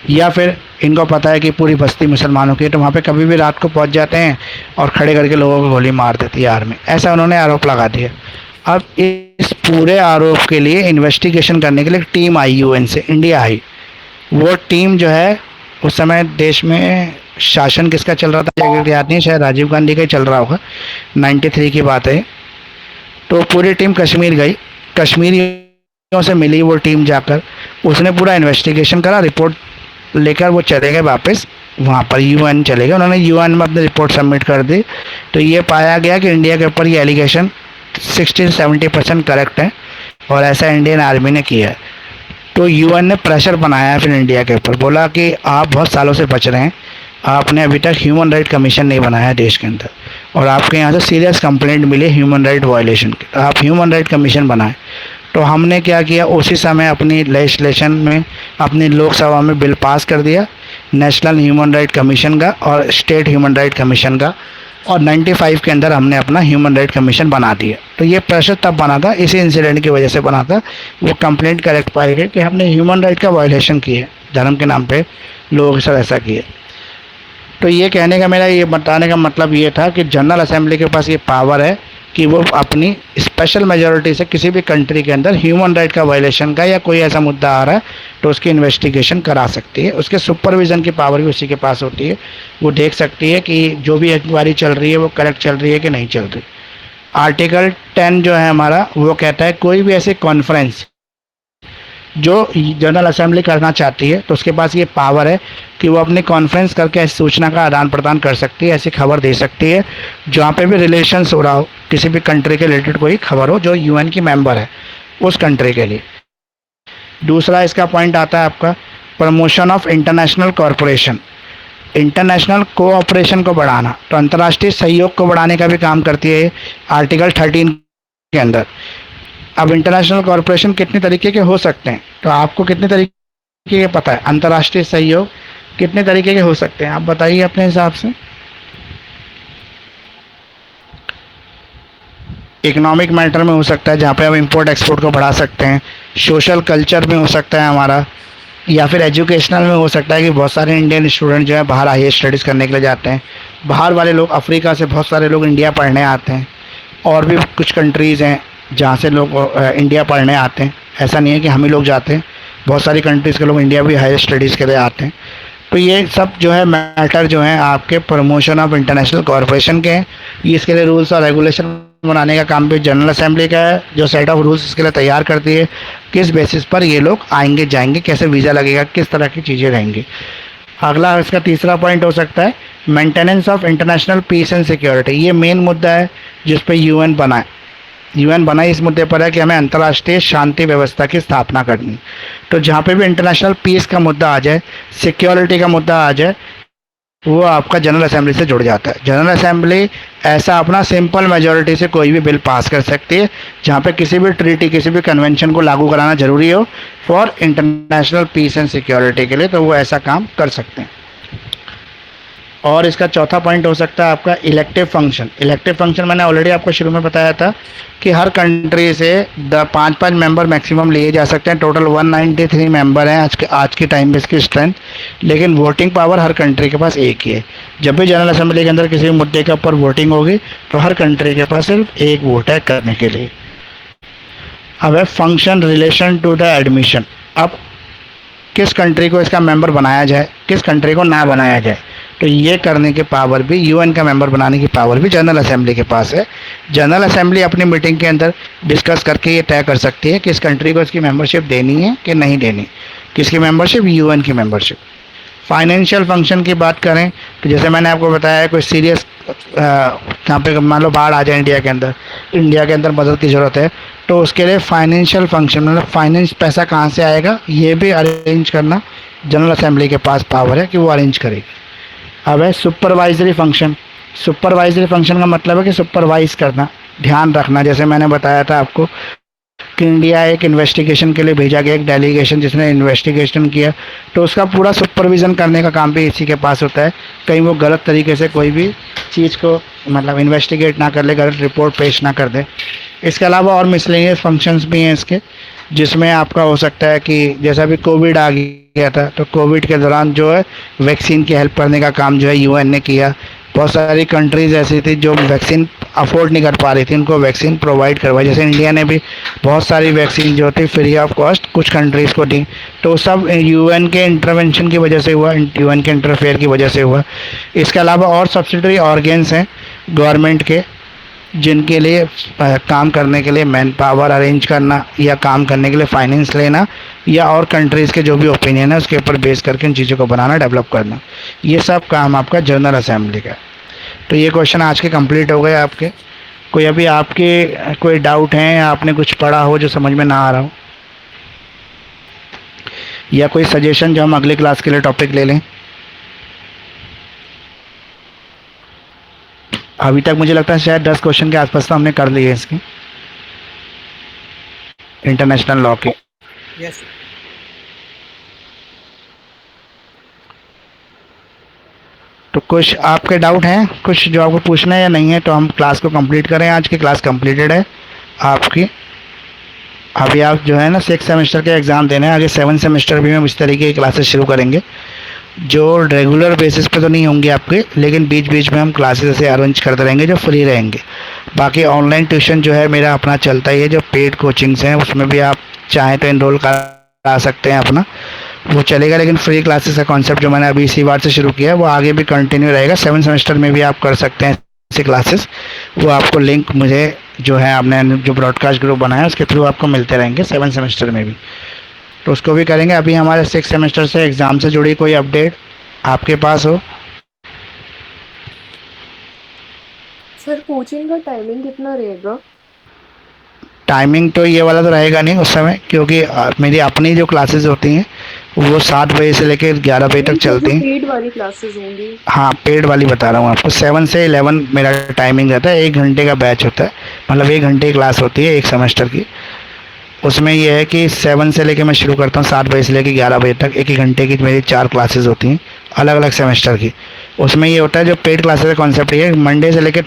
या फिर इनको पता है कि पूरी बस्ती मुसलमानों की है, तो वहाँ पे कभी भी रात को पहुँच जाते हैं और खड़े करके लोगों को गोली मार देती है आर्मी। ऐसा उन्होंने आरोप लगा दिया। अब इस पूरे आरोप के लिए इन्वेस्टिगेशन करने के लिए टीम आई यूएन से, इंडिया आई। वो टीम जो है, उस समय देश में शासन किसका चल रहा था याद नहीं, शायद राजीव गांधी का ही चल रहा होगा, 93 की बात है। तो पूरी टीम कश्मीर गई, कश्मीरियों से मिली वो टीम जाकर, उसने पूरा इन्वेस्टिगेशन करा, रिपोर्ट लेकर वो चले गए वापस वहाँ पर, यूएन चले गए। उन्होंने यूएन में अपनी रिपोर्ट सबमिट कर दी। तो ये पाया गया कि इंडिया के ऊपर ये एलिगेशन 60-70% करेक्ट है और ऐसा इंडियन आर्मी ने किया है। तो यूएन ने प्रेशर बनाया फिर इंडिया के ऊपर, बोला कि आप बहुत सालों से बच रहे हैं, आपने अभी तक ह्यूमन राइट कमीशन नहीं बनाया देश के अंदर, और आपके यहाँ से सीरियस कंप्लेंट मिली ह्यूमन राइट वायलेशन की, तो आप ह्यूमन राइट कमीशन बनाएं। तो हमने क्या किया, उसी समय अपनी लेजिस्लेशन में, अपनी लोकसभा में बिल पास कर दिया नेशनल ह्यूमन राइट कमीशन का और स्टेट ह्यूमन राइट कमीशन का, और 95 के अंदर हमने अपना ह्यूमन राइट कमीशन बना दिया। तो ये प्रेशर तब बना था, इसी इंसिडेंट की वजह से बना था। वो कंप्लेंट करेक्ट पाई गई कि हमने ह्यूमन राइट का वायलेशन किया है, धर्म के नाम पे लोगों के साथ ऐसा किया। तो ये कहने का, मेरा ये बताने का मतलब ये था कि जनरल असेंबली के पास ये पावर है कि वो अपनी स्पेशल मेजॉरिटी से किसी भी कंट्री के अंदर ह्यूमन राइट का वायलेशन का या कोई ऐसा मुद्दा आ रहा है तो उसकी इन्वेस्टिगेशन करा सकती है। उसके सुपरविज़न की पावर भी उसी के पास होती है। वो देख सकती है कि जो भी इंक्वायरी चल रही है वो करेक्ट चल रही है कि नहीं चल रही। आर्टिकल 10 जो है हमारा, वो कहता है कोई भी ऐसी कॉन्फ्रेंस जो जनरल असेंबली करना चाहती है तो उसके पास ये पावर है कि वो अपनी कॉन्फ्रेंस करके ऐसी सूचना का आदान प्रदान कर सकती है, ऐसी खबर दे सकती है जहाँ पे भी रिलेशंस हो रहा हो, किसी भी कंट्री के रिलेटेड कोई खबर हो जो यूएन की मेंबर है उस कंट्री के लिए। दूसरा इसका पॉइंट आता है आपका promotion of international corporation. International cooperation को बढ़ाना, तो अंतर्राष्ट्रीय सहयोग को बढ़ाने का भी काम करती है आर्टिकल 13 के अंदर। अब इंटरनेशनल कॉरपोरेशन कितने तरीके के हो सकते हैं, तो आपको कितने तरीके के पता है? अंतर्राष्ट्रीय सहयोग कितने तरीके के हो सकते हैं, आप बताइए अपने हिसाब से। इकोनॉमिक मैटर में हो सकता है, जहाँ पे हम इंपोर्ट एक्सपोर्ट को बढ़ा सकते हैं। सोशल कल्चर में हो सकता है हमारा, या फिर एजुकेशनल में हो सकता है कि बहुत सारे इंडियन स्टूडेंट जो है बाहर हाईयर स्टडीज़ करने के लिए जाते हैं। बाहर वाले लोग, अफ्रीका से बहुत सारे लोग इंडिया पढ़ने आते हैं, और भी कुछ कंट्रीज़ हैं जहाँ से लोग इंडिया पढ़ने आते हैं। ऐसा नहीं है कि हम ही लोग जाते हैं, बहुत सारी कंट्रीज़ के लोग इंडिया भी हायर स्टडीज़ के लिए आते हैं। तो ये सब जो है मैटर जो है आपके प्रमोशन ऑफ इंटरनेशनल कॉरपोरेशन के हैं। ये इसके लिए रूल्स और रेगुलेशन बनाने का काम भी जनरल असेंबली का है, जो सेट ऑफ रूल्स इसके लिए तैयार करती है। किस बेसिस पर ये लोग आएंगे जाएंगे, कैसे वीज़ा लगेगा, किस तरह की चीज़ें रहेंगी। अगला इसका तीसरा पॉइंट हो सकता है maintenance of international peace and security. ये मेन मुद्दा है जिस पे यूएन बना है। यूएन बना इस मुद्दे पर है कि हमें अंतर्राष्ट्रीय शांति व्यवस्था की स्थापना करनी। तो जहाँ पे भी इंटरनेशनल पीस का मुद्दा आ जाए, सिक्योरिटी का मुद्दा आ जाए, वो आपका जनरल असेंबली से जुड़ जाता है। जनरल असेंबली ऐसा अपना सिंपल मेजॉरिटी से कोई भी बिल पास कर सकती है, जहाँ पे किसी भी ट्रीटी, किसी भी कन्वेंशन को लागू कराना जरूरी हो for international peace and security के लिए, तो वो ऐसा काम कर सकते हैं। और इसका चौथा पॉइंट हो सकता है आपका इलेक्टिव फंक्शन। इलेक्टिव फंक्शन मैंने ऑलरेडी आपको शुरू में बताया था कि हर कंट्री से 5-5 मेंबर मैक्सिमम लिए जा सकते हैं। टोटल 193 मेंबर हैं आज के टाइम पे इसकी स्ट्रेंथ, लेकिन वोटिंग पावर हर कंट्री के पास एक ही है। जब भी जनरल असेंबली के अंदर किसी भी मुद्दे के ऊपर वोटिंग होगी तो हर कंट्री के पास सिर्फ एक वोट है करने के लिए। अब है function relation to the admission. अब किस कंट्री को इसका मेंबर बनाया जाए, किस कंट्री को ना बनाया जाए, तो ये करने की पावर भी, यूएन का मेंबर बनाने की पावर भी जनरल असेंबली के पास है। जनरल असेंबली अपनी मीटिंग के अंदर डिस्कस करके ये तय कर सकती है कि इस कंट्री को इसकी मेंबरशिप देनी है कि नहीं देनी। किसकी मेंबरशिप? यूएन की मेंबरशिप। फाइनेंशियल फंक्शन की बात करें तो जैसे मैंने आपको बताया, कोई सीरियस यहाँ पे मान लो बाढ़ आ जाए इंडिया के अंदर मदद की ज़रूरत है, तो उसके लिए फाइनेंशियल फंक्शन, मतलब फाइनेंस, पैसा कहाँ से आएगा, ये भी अरेंज करना जनरल असेंबली के पास पावर है कि वो अरेंज करेगी। अब है सुपरवाइजरी फंक्शन। सुपरवाइजरी फंक्शन का मतलब है कि सुपरवाइज करना, ध्यान रखना। जैसे मैंने बताया था आपको कि इंडिया एक इन्वेस्टिगेशन के लिए भेजा गया, एक डेलीगेशन जिसने इन्वेस्टिगेशन किया, तो उसका पूरा सुपरविज़न करने का काम भी इसी के पास होता है। कहीं वो गलत तरीके से कोई भी चीज़ को मतलब इन्वेस्टिगेट ना कर ले, गलत रिपोर्ट पेश ना कर दे। इसके अलावा और मिसलेनियस फंक्शंस भी हैं इसके, जिसमें आपका हो सकता है कि जैसा अभी कोविड आ गया था, तो कोविड के दौरान जो है वैक्सीन की हेल्प करने का काम जो है यूएन ने किया। बहुत सारी कंट्रीज़ ऐसी थी जो वैक्सीन अफोर्ड नहीं कर पा रही थी, उनको वैक्सीन प्रोवाइड करवाई। जैसे इंडिया ने भी बहुत सारी वैक्सीन जो थी फ्री ऑफ कॉस्ट कुछ कंट्रीज़ को दी, तो सब यूएन के इंटरवेंशन की वजह से हुआ, यूएन के इंटरफेयर की वजह से हुआ। इसके अलावा और सब्सिडरी ऑर्गेन्स हैं गवर्नमेंट के, जिनके लिए काम करने के लिए मैन पावर अरेंज करना, या काम करने के लिए फाइनेंस लेना, या और कंट्रीज़ के जो भी ओपिनियन है उसके ऊपर बेस करके इन चीज़ों को बनाना, डेवलप करना, ये सब काम आपका जनरल असेंबली का है। तो ये क्वेश्चन आज के कंप्लीट हो गए आपके। कोई अभी आपके कोई डाउट हैं, या आपने कुछ पढ़ा हो जो समझ में ना आ रहा हो, या कोई सजेशन जो हम अगले क्लास के लिए टॉपिक ले लें? अभी तक मुझे लगता है शायद 10 क्वेश्चन के आसपास तो हमने कर लिए इसके इंटरनेशनल लॉ के। यस। तो कुछ आपके डाउट हैं, कुछ जो आपको पूछना है या नहीं है, तो हम क्लास को कंप्लीट करें। आज की क्लास कंप्लीटेड है आपकी। अभी आप जो है ना 6 सेमेस्टर के एग्ज़ाम देने हैं, आगे 7 सेमेस्टर भी हम इस तरीके की क्लासेस शुरू करेंगे, जो रेगुलर बेसिस पे तो नहीं होंगे आपके, लेकिन बीच बीच में हम क्लासेस ऐसे अरेंज करते रहेंगे जो फ्री रहेंगे। बाकी ऑनलाइन ट्यूशन जो है मेरा अपना चलता ही है, जो पेड कोचिंग्स हैं उसमें भी आप चाहें तो इनरोल करा सकते हैं अपना, वो चलेगा। लेकिन फ्री क्लासेस का कॉन्सेप्ट जो मैंने अभी इसी बार से शुरू किया है वो आगे भी कंटिन्यू रहेगा। 7 सेमेस्टर में भी आप कर सकते हैं ऐसी क्लासेस। वो आपको लिंक मुझे जो है आपने जो ब्रॉडकास्ट ग्रुप बनाया उसके थ्रू आपको मिलते रहेंगे 7 सेमेस्टर में भी, तो उसको भी करेंगे। अभी हमारे 6 सेमेस्टर से एग्ज़ाम से जुड़ी कोई अपडेट आपके पास हो? सर कोचिंग का टाइमिंग कितना रहेगा? टाइमिंग तो ये वाला तो रहेगा नहीं उस समय, क्योंकि मेरी अपनी जो क्लासेस होती हैं वो 7 बजे से लेकर 11 बजे तक नहीं सर, चलती जो हैं। पेड वाली क्लासेस होंगी। हाँ, पेड वाली बता रहा हूँ आपको। 7 से 11 मेरा टाइमिंग रहता है, 1 घंटे का बैच होता है, मतलब 1 घंटे की क्लास होती है एक सेमेस्टर की। उसमें ये है कि 7 से लेके मैं शुरू करता हूँ, 7 बजे से लेके 11 बजे तक, एक एक घंटे की मेरी 4 क्लासेस होती हैं अलग अलग सेमेस्टर की। उसमें ये होता है, जो पेड क्लासेस का कॉन्सेप्ट ये है, मंडे से लेकर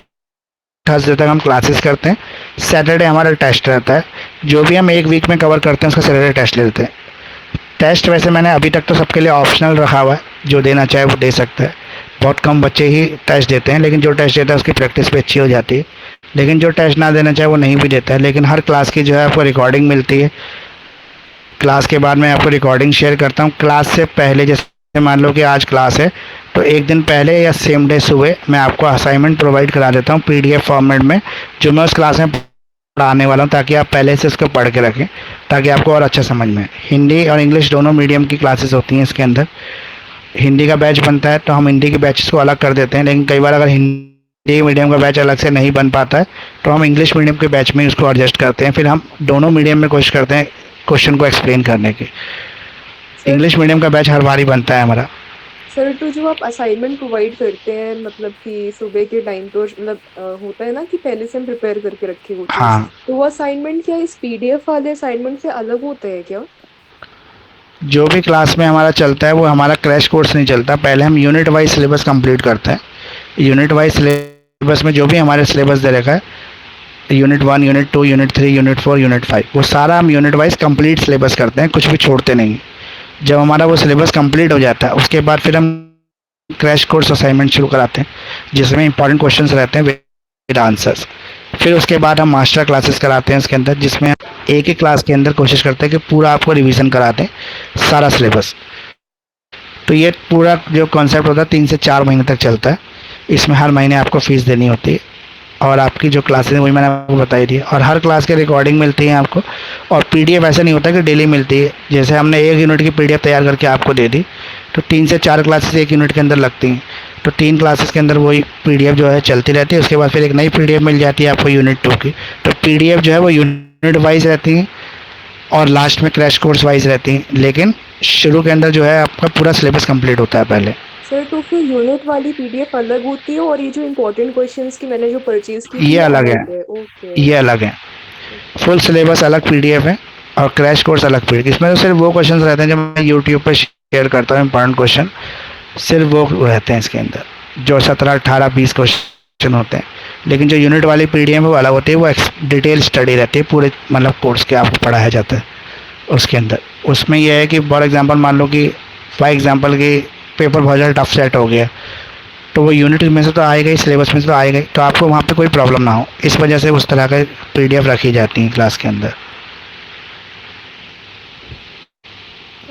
थर्सडे तक हम क्लासेस करते हैं, सैटरडे हमारा टेस्ट रहता है। जो भी हम एक वीक में कवर करते हैं उसका सैटरडे टेस्ट ले लेते हैं। टेस्ट वैसे मैंने अभी तक तो सबके लिए ऑप्शनल रखा हुआ है, जो देना चाहे वो दे सकता है। बहुत कम बच्चे ही टेस्ट देते हैं, लेकिन जो टेस्ट देता है उसकी प्रैक्टिस भी अच्छी हो जाती है। लेकिन जो टेस्ट ना देना चाहे वो नहीं भी देता है। लेकिन हर क्लास की जो है आपको रिकॉर्डिंग मिलती है। क्लास के बाद मैं आपको रिकॉर्डिंग शेयर करता हूँ। क्लास से पहले, जैसे मान लो कि आज क्लास है, तो एक दिन पहले या सेम डे सुबह मैं आपको असाइनमेंट प्रोवाइड करा देता हूँ पीडीएफ फॉर्मेट में, जो मैं उस क्लास में पढ़ाने वाला हूँ, ताकि आप पहले से उसको पढ़ के रखें, ताकि आपको और अच्छा समझ में आए। हिंदी और इंग्लिश दोनों मीडियम की क्लासेस होती हैं इसके अंदर। हिंदी का बैच बनता है तो हम हिंदी के बैचेस को अलग कर देते हैं, लेकिन कई बार अगर हिंदी मीडियम का बैच अलग से नहीं बन पाता है तो हम इंग्लिश मीडियम के बैच में उसको एडजस्ट करते हैं। फिर हम दोनों मीडियम में कोशिश करते हैं क्वेश्चन को एक्सप्लेन करने की। सर इंग्लिश मीडियम का बैच हर बार ही बनता है हमारा। सर तो जो आप असाइनमेंट प्रोवाइड करते हैं, मतलब कि सुबह के टाइम तो मतलब होता है ना कि पहले से हम प्रिपेयर करके रखे वो चीज़, हाँ, तो वो असाइनमेंट क्या इस पीडीएफ वाले असाइनमेंट से अलग होता है क्या? जो भी क्लास में हमारा चलता है वो हमारा क्रैश कोर्स नहीं चलता। पहले हम यूनिट वाइज सिलेबस कंप्लीट करते हैं। यूनिट वाइज सिलेबस में जो भी हमारे सिलेबस दे रखा है, unit 1, unit 2, unit 3, unit 4, unit 5, वो सारा हम यूनिट वाइज कंप्लीट सिलेबस करते हैं, कुछ भी छोड़ते नहीं। जब हमारा वो सिलेबस कंप्लीट हो जाता है उसके बाद फिर हम क्रैश कोर्स असाइनमेंट शुरू कराते हैं, जिसमें इंपॉर्टेंट क्वेश्चंस रहते हैं विद आंसर्स। फिर उसके बाद हम मास्टर क्लासेस कराते हैं इसके अंदर, जिसमें एक ही क्लास के अंदर कोशिश करते हैं कि पूरा आपको रिवीजन कराते हैं सारा सिलेबस। तो ये पूरा जो कॉन्सेप्ट होता है 3 से 4 महीने तक चलता है। इसमें हर महीने आपको फ़ीस देनी होती है, और आपकी जो क्लासेस हैं वही मैंने आपको बताई थी, और हर क्लास की रिकॉर्डिंग मिलती है आपको। और पीडीएफ ऐसा नहीं होता कि डेली मिलती है। जैसे हमने 1 यूनिट की पीडीएफ तैयार करके आपको दे दी, तो 3 से 4 क्लासेस 1 यूनिट के अंदर लगती हैं, तो 3 क्लासेस के अंदर वही पीडीएफ जो है चलती रहती है। उसके बाद फिर एक नई पीडीएफ मिल जाती है आपको यूनिट 2 की। तो पीडीएफ जो है वो यूनिट वाइज रहती हैं और लास्ट में क्रैश कोर्स वाइज रहती हैं, लेकिन शुरू के अंदर जो है आपका पूरा सिलेबस कंप्लीट होता है पहले। सर तो फिर यूनिट वाली पीडीएफ अलग होती है और ये जो इम्पोर्टेंट क्वेश्चंस की मैंने जो परचेज की थी ये ये अलग है, अलग है? ओके। ये अलग है। फुल सिलेबस अलग पीडीएफ है और क्रैश कोर्स अलग पीडीएफ। इसमें तो सिर्फ वो क्वेश्चन रहते हैं जो मैं यूट्यूब पर शेयर करता हूँ, इंपॉर्टेंट क्वेश्चन सिर्फ वो रहते हैं इसके अंदर, जो 17, 18, 20 क्वेश्चन होते हैं। लेकिन जो यूनिट वाली पीडीएफ है वो अलग होती है, वो डिटेल स्टडी रहती है, पूरे मतलब कोर्स के आपको पढ़ाया जाता है उसके अंदर। उसमें यह है कि फॉर एग्जांपल मान लो कि पेपर बहुत ज़्यादा टफ सेट हो गया, तो वो यूनिट में से तो आएगा ही, सिलेबस में से तो आएगा ही, तो आपको वहाँ पे कोई प्रॉब्लम ना हो, इस वजह से उस तरह का पीडीएफ रखी जाती हैं क्लास के अंदर।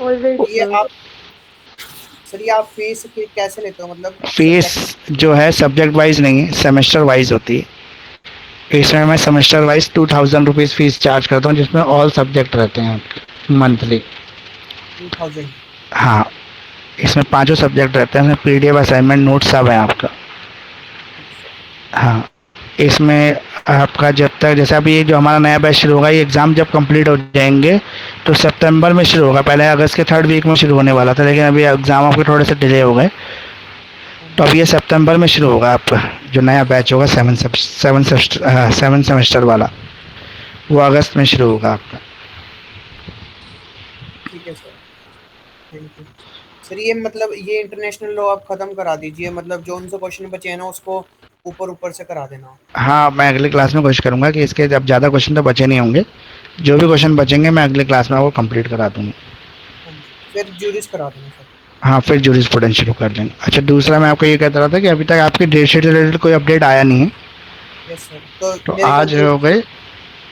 ऑलराइट ये सर। आप सर ये आप फीस कैसे लेते हो, मतलब फीस जो है सब्जेक्ट वाइज नहीं है, सेमेस्टर वाइज होती है। इसमें मैं semester wise 2000 rupees fees charge करता हूँ, जिसमें ऑल सब्जेक्ट रहते हैं आपके मंथली। 2000? हाँ, इसमें 5 सब्जेक्ट रहते हैं, इसमें पीडीएफ, असाइनमेंट, नोट सब है आपका। हाँ, इसमें आपका जब तक, जैसे अभी ये जो हमारा नया बैच शुरू होगा, ये एग्ज़ाम जब कंप्लीट हो जाएंगे तो सितंबर में शुरू होगा। पहले अगस्त के 3rd वीक में शुरू होने वाला था, लेकिन अभी एग्ज़ाम आपके थोड़े से डिले हो गए, तो अब ये सितंबर में शुरू होगा आपका जो नया बैच होगा 7 सेमेस्टर वाला, वो अगस्त में शुरू होगा आपका। ठीक है सर, थैंक यू सर। ये मतलब ये इंटरनेशनल लॉ आप ख़त्म करा दीजिए, मतलब जो उनसे क्वेश्चन बचे हैं ना उसको ऊपर से करा देना। हाँ, मैं अगली क्लास में कोशिश करूँगा कि इसके अब ज़्यादा क्वेश्चन तो बचे नहीं होंगे, जो भी क्वेश्चन बचेंगे मैं अगली क्लास में वो कंप्लीट करा दूँगी। फिर ज्यूरिस करा देना सर। हाँ, फिर जूरिस्प्रूडेंस शुरू कर देंगे। अच्छा, दूसरा मैं आपको ये कहता रहा था कि अभी तक आपकी डेट शीट से रिलेटेड कोई अपडेट आया नहीं है, यस सर। तो मेरे को आज हो गए,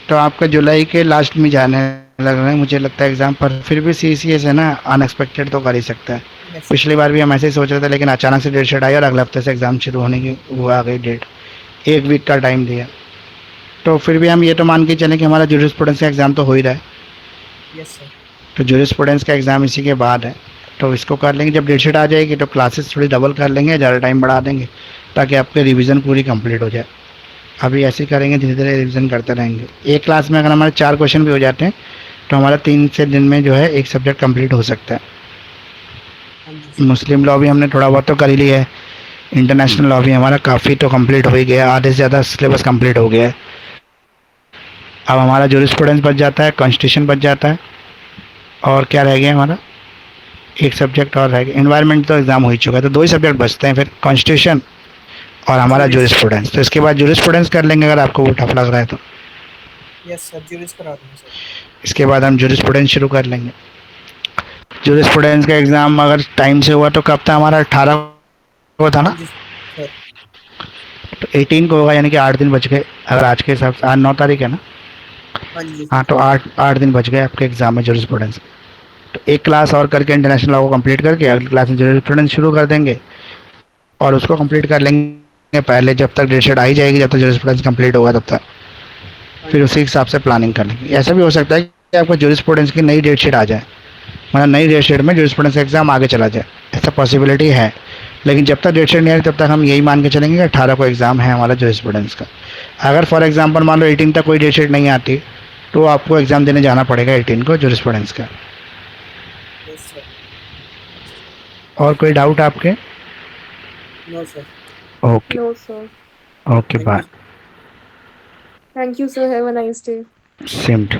तो आपका जुलाई के लास्ट में जाने लग रहे हैं मुझे लगता है एग्ज़ाम पर। फिर भी सीसीएस है ना, अनएक्सपेक्टेड तो कर ही सकता है। yes, पिछली बार भी हम ऐसे ही सोच रहे थे, लेकिन अचानक से डेट शीट आई और अगले हफ्ते से एग्ज़ाम शुरू होने की वो आ गई डेट, 1 वीक का टाइम दिया। तो फिर भी हम ये तो मान के चलें कि हमारा जूरिस्प्रूडेंस का एग्ज़ाम तो हो ही रहा है, यस सर। तो जूरिस्प्रूडेंस का एग्ज़ाम इसी के बाद है, तो इसको कर लेंगे। जब डेट शीट आ जाएगी तो क्लासेस थोड़ी डबल कर लेंगे, ज़्यादा टाइम बढ़ा देंगे, ताकि आपकी रिवीजन पूरी कंप्लीट हो जाए। अभी ऐसे ही करेंगे, धीरे धीरे रिवीजन करते रहेंगे। एक क्लास में अगर हमारे 4 क्वेश्चन भी हो जाते हैं तो हमारा 3 से दिन में जो है एक सब्जेक्ट कंप्लीट हो सकता है। हाँ जी सर। मुस्लिम लॉ भी हमने थोड़ा बहुत तो कर ही लिया है, इंटरनेशनल लॉ भी हमारा काफ़ी तो कंप्लीट हो ही गया है, आधे से ज़्यादा सिलेबस कंप्लीट हो गया है। अब हमारा जूरिस्प्रूडेंस बच जाता है, कॉन्स्टिट्यूशन बच जाता है, और क्या रह गया हमारा, एक सब्जेक्ट और रह गया, एनवायरनमेंट तो एग्ज़ाम हो ही चुका है, तो दो ही सब्जेक्ट बचते हैं फिर, कॉन्स्टिट्यूशन और हमारा ज्यूरिस। जूरिस्प्रूडेंस। तो इसके बाद जूरिस्प्रूडेंस कर लेंगे अगर आपको वो टफ लग रहा है तो। यस सर, ज्यूरिस करा देंगे सर। इसके बाद हम जूरिस्प्रूडेंस शुरू कर लेंगे। जूरिस्प्रूडेंस का एग्ज़ाम अगर टाइम से हुआ तो कब था हमारा, 18 को था हाँ ना, जी सर। तो 18 को होगा, यानी कि 8 दिन बच गए अगर आज के हिसाब से, आज 9 तारीख है ना। हाँ जी हाँ, तो 8 दिन बच गए आपके एग्ज़ाम में जूरिस्प्रूडेंस। तो एक क्लास और करके इंटरनेशनल लॉ को कंप्लीट करके अगली क्लास में जूरिस्प्रूडेंस शुरू कर देंगे, और उसको कंप्लीट कर लेंगे पहले, जब तक डेट शीट आई जाएगी, जब तक जूरिस्प्रूडेंस कंप्लीट होगा तब तक, फिर उसी हिसाब से प्लानिंग कर लेंगे। ऐसा भी हो सकता है कि आपको जूरिस्प्रूडेंस की नई डेट शीट आ जाए, मतलब नई डेट शीट में जूरिस्प्रूडेंस एग्ज़ाम आगे चला जाए, ऐसा पॉसिबिलिटी है। लेकिन जब तक डेट शीट नहीं आई तब तक हम यही मान के चलेंगे कि 18 को एग्ज़ाम है हमारा जूरिस्प्रूडेंस का। अगर फॉर एग्जांपल मान लो 18 तक कोई डेट शीट नहीं आती, तो आपको एग्ज़ाम देने जाना पड़ेगा 18 को जूरिस्प्रूडेंस का। Yes sir. और कोई डाउट आपके? No sir. Okay. No sir. Okay, thank bye. You. Thank you sir, have a nice day. Same to.